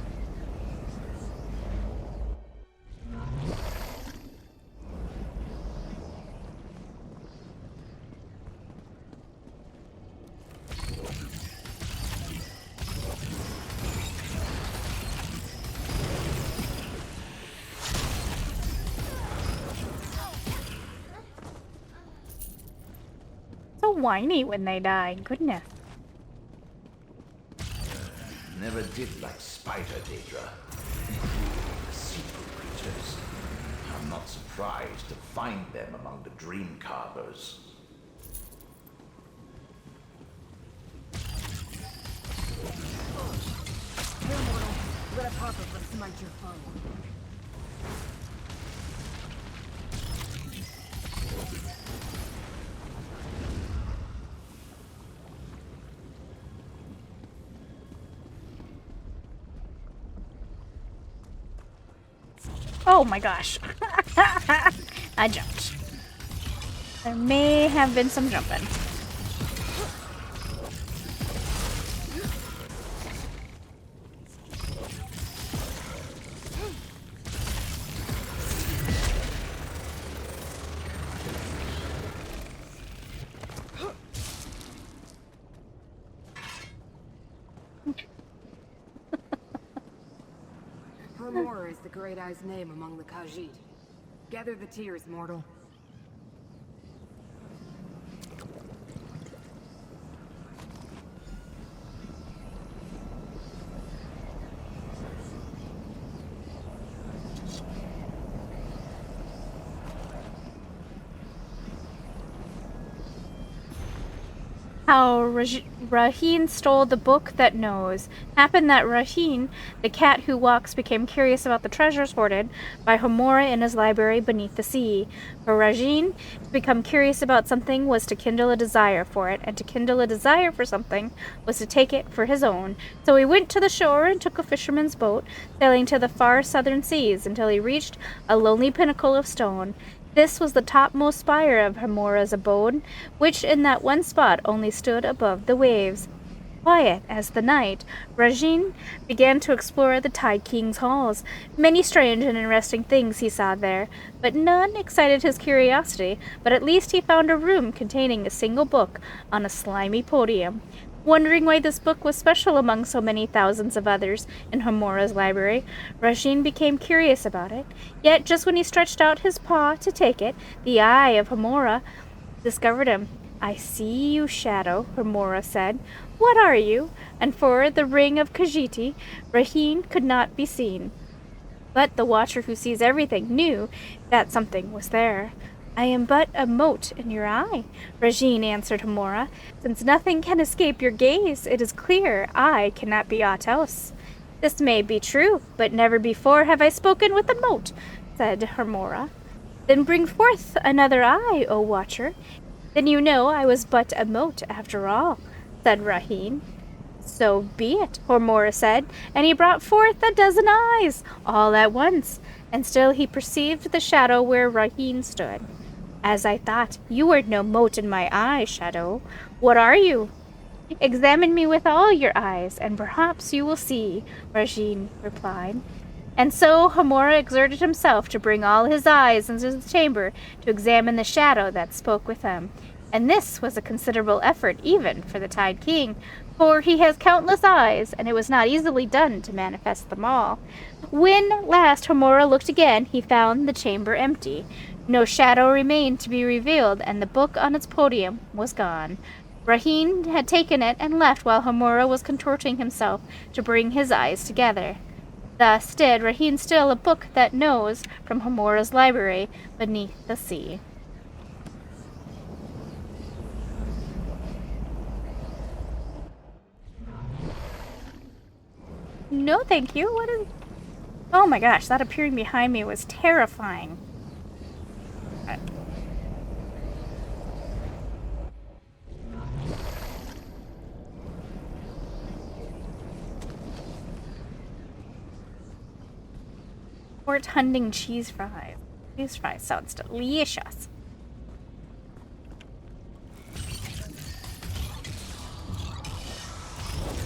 So whiny when they die, goodness. Never did like spider, Daedra. Deceitful creatures. I'm not surprised to find them among the dream carvers. Here, mortal. Let Apocrypha Apocrypha smite your foe. Oh my gosh. I jumped. There may have been some jumping. Hamura is the Great Eye's name among the Khajiit. Gather the tears, mortal. How Raheen stole the book that knows. Happened that Raheen, the cat who walks, became curious about the treasures hoarded by Homura in his library beneath the sea. For Raheen, to become curious about something was to kindle a desire for it, and to kindle a desire for something was to take it for his own. So he went to the shore and took a fisherman's boat, sailing to the far southern seas until he reached a lonely pinnacle of stone. This was the topmost spire of Homura's abode, which in that one spot only stood above the waves. Quiet as the night, Raheen began to explore the Tide King's halls. Many strange and interesting things he saw there, but none excited his curiosity. But at least he found a room containing a single book on a slimy podium. Wondering why this book was special among so many thousands of others in Homura's library, Raheen became curious about it. Yet, just when he stretched out his paw to take it, the eye of Homura discovered him. "I see you, Shadow," Homura said. "What are you?" And for the ring of Khajiit, Raheen could not be seen. But the Watcher who sees everything knew that something was there. "I am but a mote in your eye," Raheen answered Homura. "Since nothing can escape your gaze, it is clear I cannot be aught else." "This may be true, but never before have I spoken with a mote," said Homura. "Then bring forth another eye, O Watcher. Then you know I was but a mote after all," said Raheen. "So be it," Homura said, and he brought forth a dozen eyes, all at once, and still he perceived the shadow where Raheen stood. "As I thought, you were no mote in my eye, Shadow. What are you?" "Examine me with all your eyes, and perhaps you will see," Raheen replied. And so Homura exerted himself to bring all his eyes into the chamber to examine the shadow that spoke with him. And this was a considerable effort even for the Tide King, for he has countless eyes, and it was not easily done to manifest them all. When last Homura looked again, he found the chamber empty. No shadow remained to be revealed, and the book on its podium was gone. Raheen had taken it and left while Homura was contorting himself to bring his eyes together. Thus did Raheen steal a book that knows from Homura's library beneath the sea. No, thank you. What is... Oh my gosh, that appearing behind me was terrifying. Port hunting cheese fries. Cheese fries sounds delicious.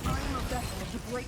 I am a vessel to great.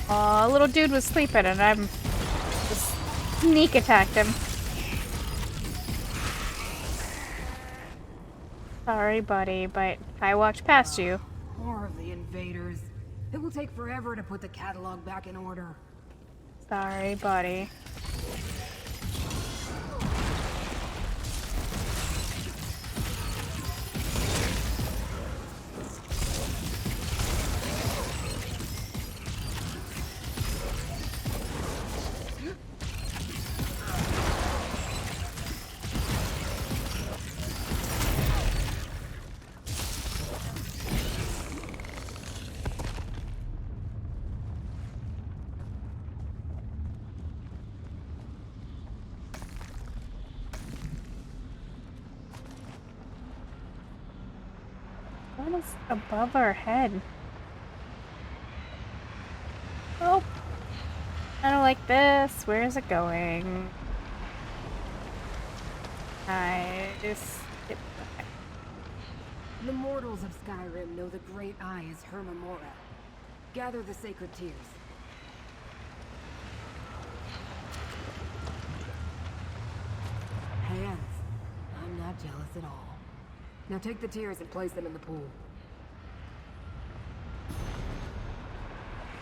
Aw, little dude was sleeping and I'm just sneak attacked him. Sorry, buddy, but I walked past you. More of the invaders. It will take forever to put the catalog back in order. Sorry, buddy. What is above our head? Oh, I don't like this. Where is it going? I just skip back. The mortals of Skyrim know the Great Eye is Hermamora. Gather the sacred tears. Hands. I'm not jealous at all. Now take the tears and place them in the pool.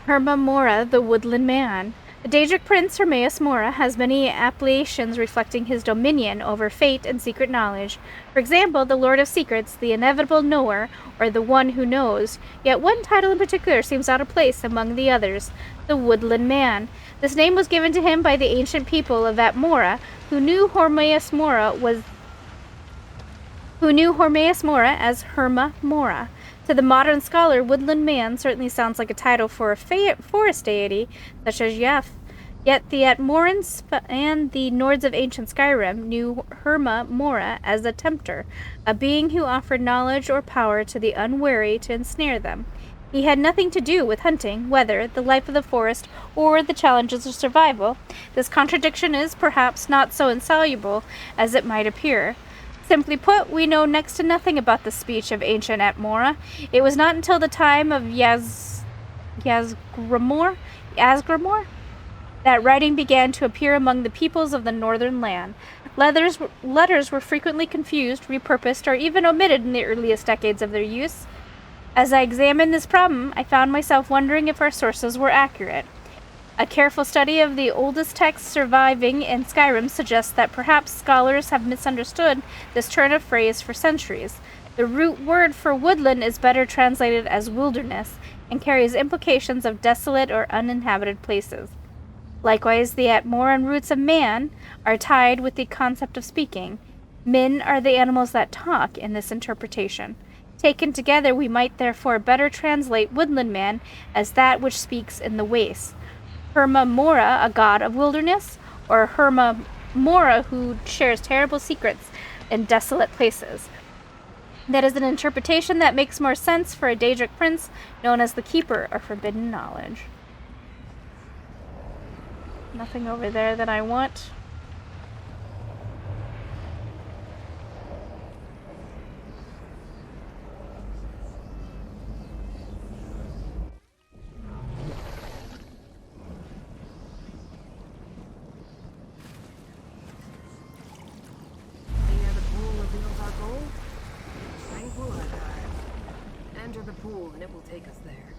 Hermamora, the Woodland Man. The Daedric prince Hermaeus Mora has many appellations reflecting his dominion over fate and secret knowledge. For example, the Lord of Secrets, the Inevitable Knower, or the One Who Knows. Yet one title in particular seems out of place among the others, the Woodland Man. This name was given to him by the ancient people of Atmora, who knew Hermaeus Mora as Herma Mora. To the modern scholar, Woodland Man certainly sounds like a title for a forest deity, such as Yef. Yet the Atmorans and the Nords of ancient Skyrim knew Herma Mora as a tempter, a being who offered knowledge or power to the unwary to ensnare them. He had nothing to do with hunting, weather, the life of the forest, or the challenges of survival. This contradiction is perhaps not so insoluble as it might appear. Simply put, we know next to nothing about the speech of ancient Atmora. It was not until the time of Asgrimor that writing began to appear among the peoples of the northern land. Letters were frequently confused, repurposed, or even omitted in the earliest decades of their use. As I examined this problem, I found myself wondering if our sources were accurate. A careful study of the oldest texts surviving in Skyrim suggests that perhaps scholars have misunderstood this turn of phrase for centuries. The root word for woodland is better translated as wilderness and carries implications of desolate or uninhabited places. Likewise, the Atmoran roots of man are tied with the concept of speaking. Men are the animals that talk in this interpretation. Taken together, we might therefore better translate woodland man as that which speaks in the wastes. Herma Mora, a god of wilderness, or Herma Mora, who shares terrible secrets in desolate places. That is an interpretation that makes more sense for a Daedric prince known as the Keeper of Forbidden Knowledge. Nothing over there that I want. Enter the pool and it will take us there.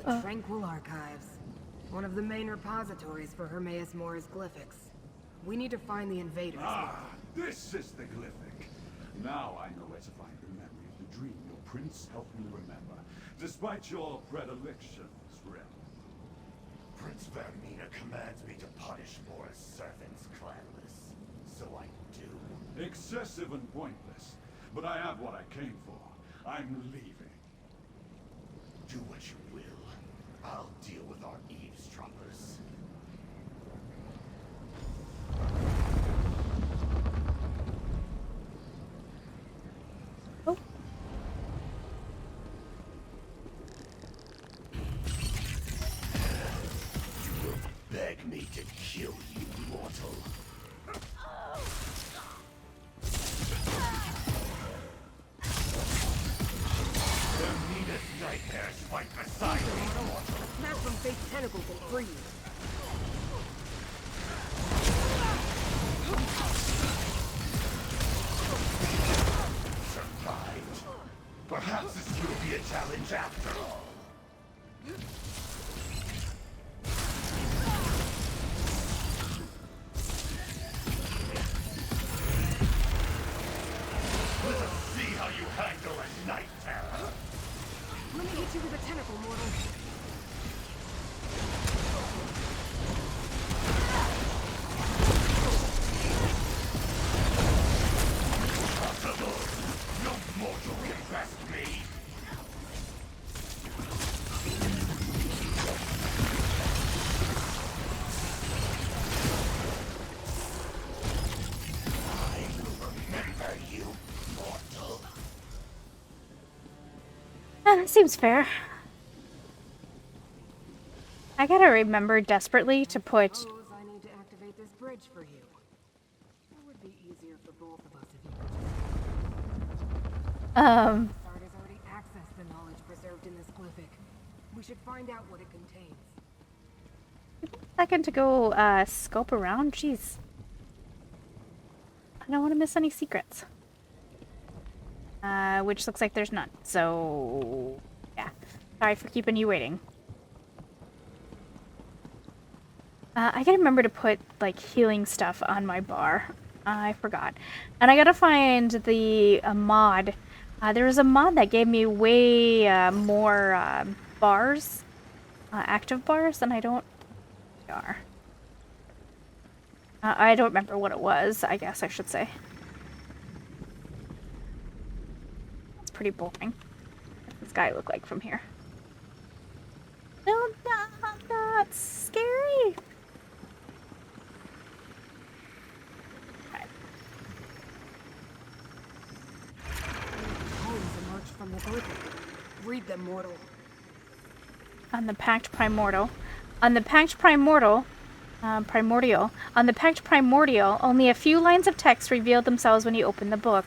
The Tranquil Archives. One of the main repositories for Hermaeus Mora's glyphics. We need to find the invaders. This is the glyphic. Now I know where to find the memory of the dream your prince helped me remember, despite your predilections, Rem. Prince Vermina commands me to punish Mora's servants, clanless. So I do. Excessive and pointless. But I have what I came for. I'm leaving. Do what you will. I'll deal with our eavesdroppers. Oh. Beg me to kill you, mortal. The meanest nightmares fight beside me, mortal. Snap from fate's tentacles and free you. challenge after all. Let us see how you handle a night terror. Let me hit you with a tentacle, mortal. Impossible! No mortal can grasp me! I will remember you, mortal. Seems fair. I gotta remember desperately to put Suppose I need to activate this bridge for you. It would be easier for both of us if you could Sard has already accessed the knowledge preserved in this glyphic. We should find out what it contains. a second to go scope around. Jeez. I don't want to miss any secrets. Which looks like there's none. So, yeah. Sorry for keeping you waiting. I gotta remember to put, like, healing stuff on my bar. I forgot. And I gotta find the mod. There was a mod that gave me way more bars. Active bars, and I don't... I don't remember what it was, I guess I should say. It's pretty boring. What does this guy look like from here? No, that's scary. Okay. Poems emerged from the glyphic. Read them, mortal. On the Pact Primordial. On the Pact Primordial, On the Pact Primordial, only a few lines of text revealed themselves when you opened the book.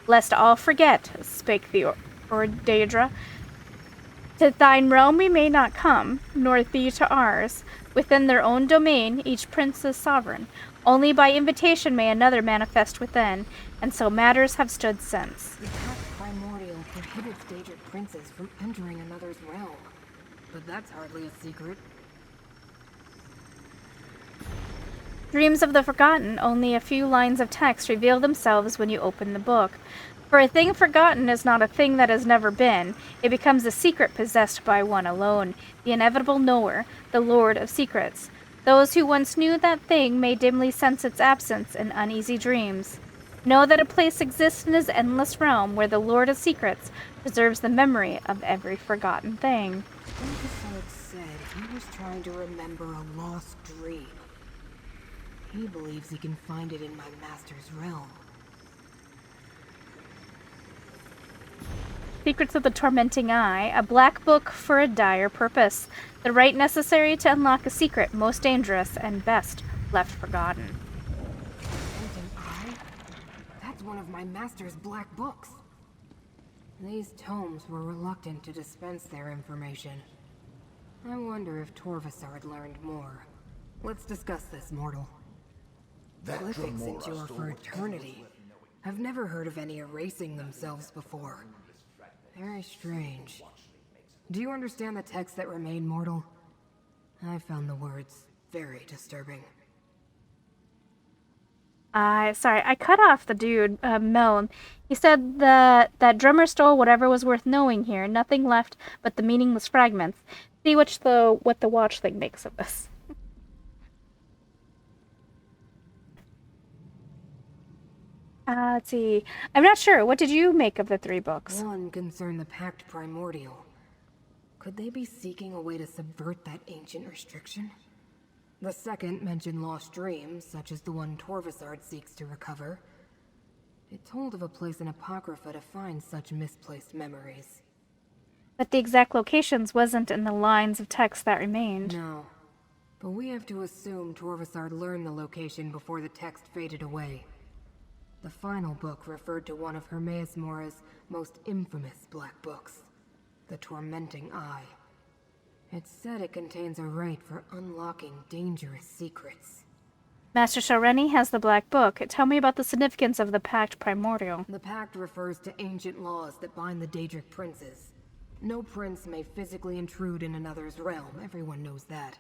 Lest all forget, spake the Daedra. To thine realm we may not come, nor thee to ours. Within their own domain, each prince is sovereign. Only by invitation may another manifest within, and so matters have stood since. The Pact Primordial prohibits Daedric princes from entering another's realm. But that's hardly a secret. Dreams of the Forgotten, only a few lines of text reveal themselves when you open the book. For a thing forgotten is not a thing that has never been. It becomes a secret possessed by one alone, the inevitable knower, the Lord of Secrets. Those who once knew that thing may dimly sense its absence in uneasy dreams. Know that a place exists in his endless realm where the Lord of Secrets preserves the memory of every forgotten thing. Sard said he was trying to remember a lost dream. He believes he can find it in my master's realm. Secrets of the Tormenting Eye, a black book for a dire purpose. The right necessary to unlock a secret, most dangerous and best left forgotten. Tormenting Eye? That's one of my master's black books. These tomes were reluctant to dispense their information. I wonder if Torvasard learned more. Let's discuss this, mortal. That Glyphics Dremora endure stole for what's eternity. I've never heard of any erasing themselves before. Very strange. Do you understand the text that remain, mortal? I found the words very disturbing. Sorry, I cut off the dude, Mel. He said that drummer stole whatever was worth knowing here. Nothing left but the meaningless fragments. See what the Watchling makes of this. Let's see. I'm not sure. What did you make of the 3 books? One concerned the Pact Primordial. Could they be seeking a way to subvert that ancient restriction? The second mentioned lost dreams, such as the one Torvasard seeks to recover. It told of a place in Apocrypha to find such misplaced memories. But the exact locations wasn't in the lines of text that remained. No. But we have to assume Torvasard learned the location before the text faded away. The final book referred to one of Hermaeus Mora's most infamous black books, The Tormenting Eye. It said it contains a rite for unlocking dangerous secrets. Master Shareni has the Black Book. Tell me about the significance of the Pact Primordial. The Pact refers to ancient laws that bind the Daedric princes. No prince may physically intrude in another's realm, everyone knows that.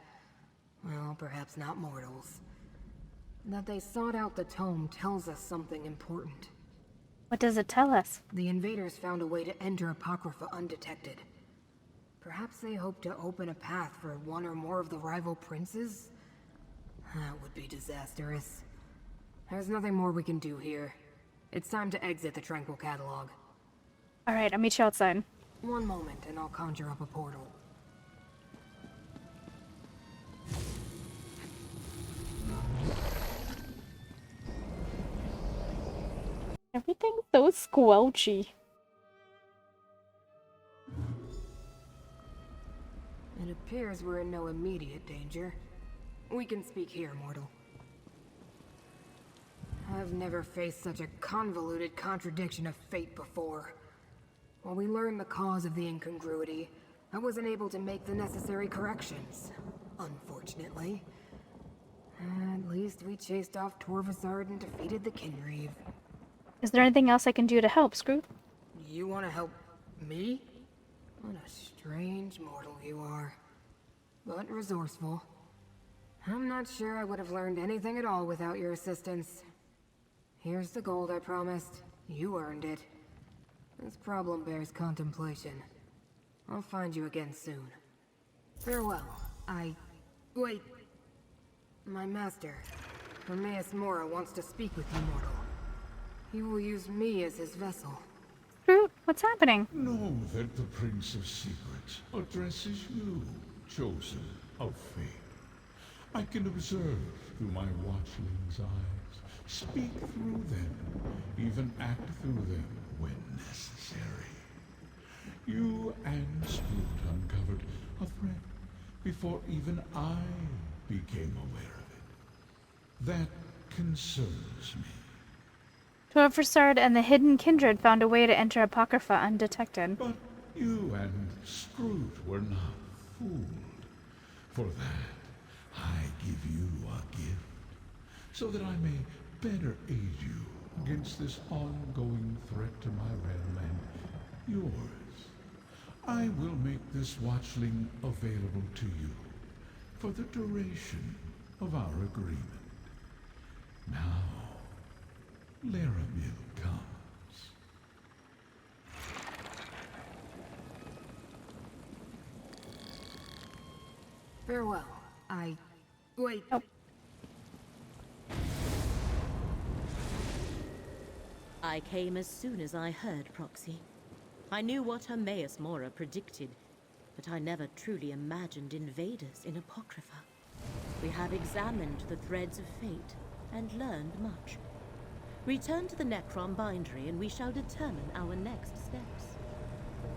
Well, perhaps not mortals. That they sought out the tome tells us something important. What does it tell us? The invaders found a way to enter Apocrypha undetected. Perhaps they hope to open a path for one or more of the rival princes? That would be disastrous. There's nothing more we can do here. It's time to exit the Tranquil Catalog. Alright, I'll meet you outside. One moment, and I'll conjure up a portal. Everything's so squelchy. It appears we're in no immediate danger. We can speak here, mortal. I've never faced such a convoluted contradiction of fate before. While we learned the cause of the incongruity, I wasn't able to make the necessary corrections, unfortunately. At least we chased off Torvasard and defeated the Kinreeve. Is there anything else I can do to help, Scrooge? You want to help me? What a strange mortal you are. But resourceful. I'm not sure I would have learned anything at all without your assistance. Here's the gold I promised. You earned it. This problem bears contemplation. I'll find you again soon. Farewell. Wait. My master, Hermaeus Mora, wants to speak with you, mortal. He will use me as his vessel. Scrooge, what's happening? Know that the Prince of Secrets addresses you, chosen of fate. I can observe through my watchling's eyes, speak through them, even act through them when necessary. You and Scrooge uncovered a threat before even I became aware of it. That concerns me. Torvasard and the hidden kindred found a way to enter Apocrypha undetected. But you and Scrooge were not fooled. For that, I give you a gift, so that I may better aid you against this ongoing threat to my realm and yours. I will make this watchling available to you for the duration of our agreement. Now, Laramil comes. Farewell. Wait. Oh. I came as soon as I heard Proxy. I knew what Hermaeus Mora predicted, but I never truly imagined invaders in Apocrypha. We have examined the threads of fate and learned much. Return to the Necrom bindery and we shall determine our next steps.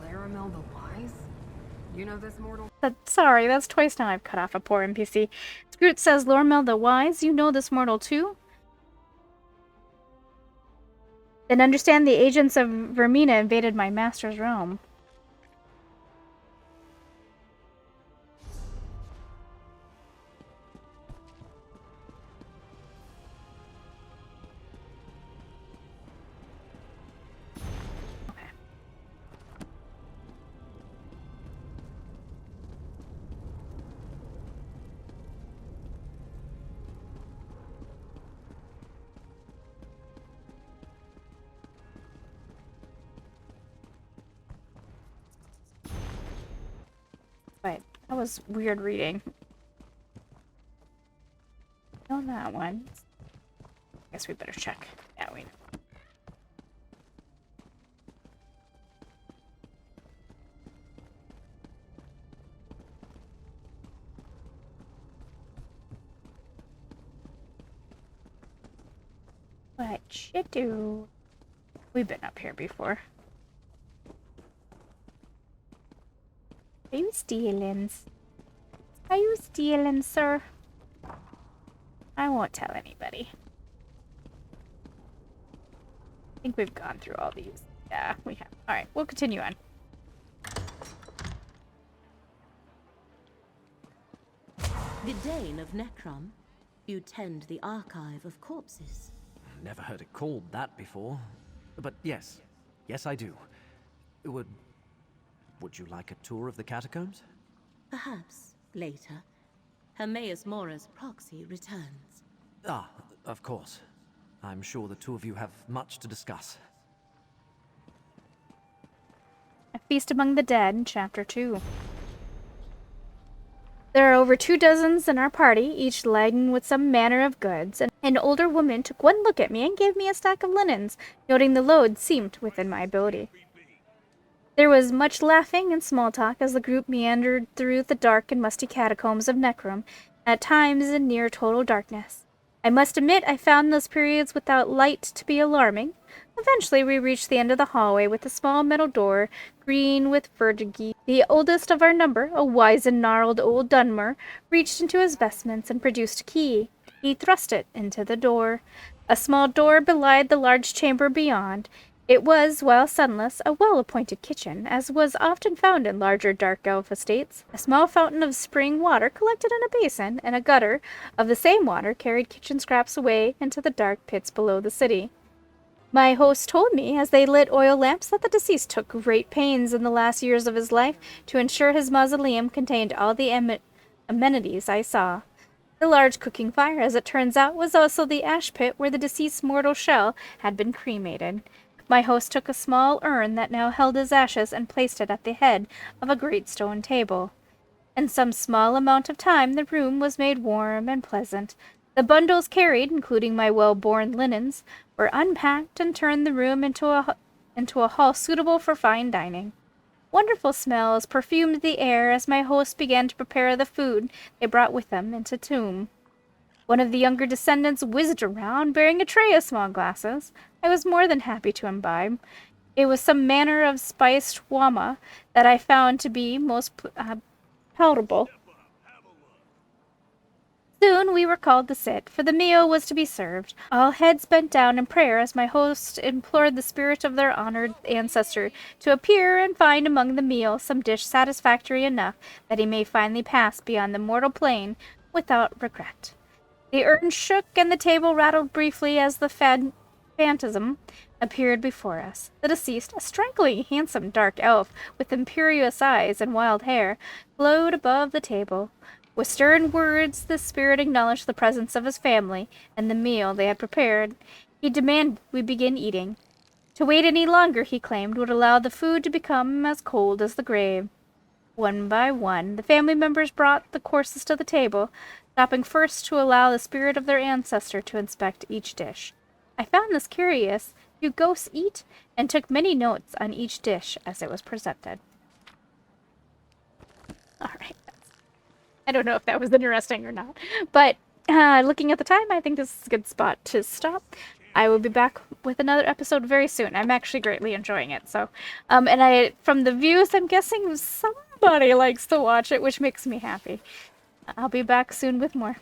Laramil the Wise? You know this mortal? Sorry, that's twice now I've cut off a poor NPC. Scrooge says, Lormel the Wise, you know this mortal too? Then understand the agents of Vermina invaded my master's realm. Wait, that was weird reading. On that one. Guess we better check. Yeah, we know. What you do? We've been up here before. Are you stealing? Are you stealing, sir? I won't tell anybody. I think we've gone through all these. Yeah, we have. Alright, we'll continue on. Vidane of Necrom, you tend the archive of corpses. Never heard it called that before. But yes. Yes, I do. Would you like a tour of the catacombs? Perhaps later. Hermaeus Mora's proxy returns. Ah, of course. I'm sure the two of you have much to discuss. A Feast Among the Dead, Chapter 2. There are over 2 dozen in our party, each laden with some manner of goods, and an older woman took one look at me and gave me a stack of linens, noting the load seemed within my ability. There was much laughing and small talk as the group meandered through the dark and musty catacombs of Necrom, at times in near total darkness. I must admit I found those periods without light to be alarming. Eventually we reached the end of the hallway with a small metal door, green with verdigris. The oldest of our number, a wise and gnarled old Dunmer, reached into his vestments and produced a key. He thrust it into the door. A small door belied the large chamber beyond. It was, while sunless, a well-appointed kitchen, as was often found in larger dark elf estates. A small fountain of spring water collected in a basin, and a gutter of the same water carried kitchen scraps away into the dark pits below the city. My host told me, as they lit oil lamps, that the deceased took great pains in the last years of his life to ensure his mausoleum contained all the amenities I saw. The large cooking fire, as it turns out, was also the ash pit where the deceased's mortal shell had been cremated. My host took a small urn that now held his ashes and placed it at the head of a great stone table. In some small amount of time the room was made warm and pleasant. The bundles carried, including my well-borne linens, were unpacked and turned the room into a hall suitable for fine dining. Wonderful smells perfumed the air as my host began to prepare the food they brought with them into tomb. One of the younger descendants whizzed around, bearing a tray of small glasses. I was more than happy to imbibe. It was some manner of spiced wama that I found to be most palatable. Soon we were called to sit, for the meal was to be served. All heads bent down in prayer as my host implored the spirit of their honored ancestor to appear and find among the meal some dish satisfactory enough that he may finally pass beyond the mortal plane without regret. The urn shook and the table rattled briefly as the phantasm appeared before us. The deceased, a strikingly handsome dark elf with imperious eyes and wild hair, glowed above the table. With stern words, the spirit acknowledged the presence of his family and the meal they had prepared. He demanded we begin eating. To wait any longer, he claimed, would allow the food to become as cold as the grave. One by one, the family members brought the courses to the table, stopping first to allow the spirit of their ancestor to inspect each dish. I found this curious. Few ghosts eat, and took many notes on each dish as it was presented. All right. I don't know if that was interesting or not, but looking at the time, I think this is a good spot to stop. I will be back with another episode very soon. I'm actually greatly enjoying it. So, and from the views, I'm guessing somebody likes to watch it, which makes me happy. I'll be back soon with more.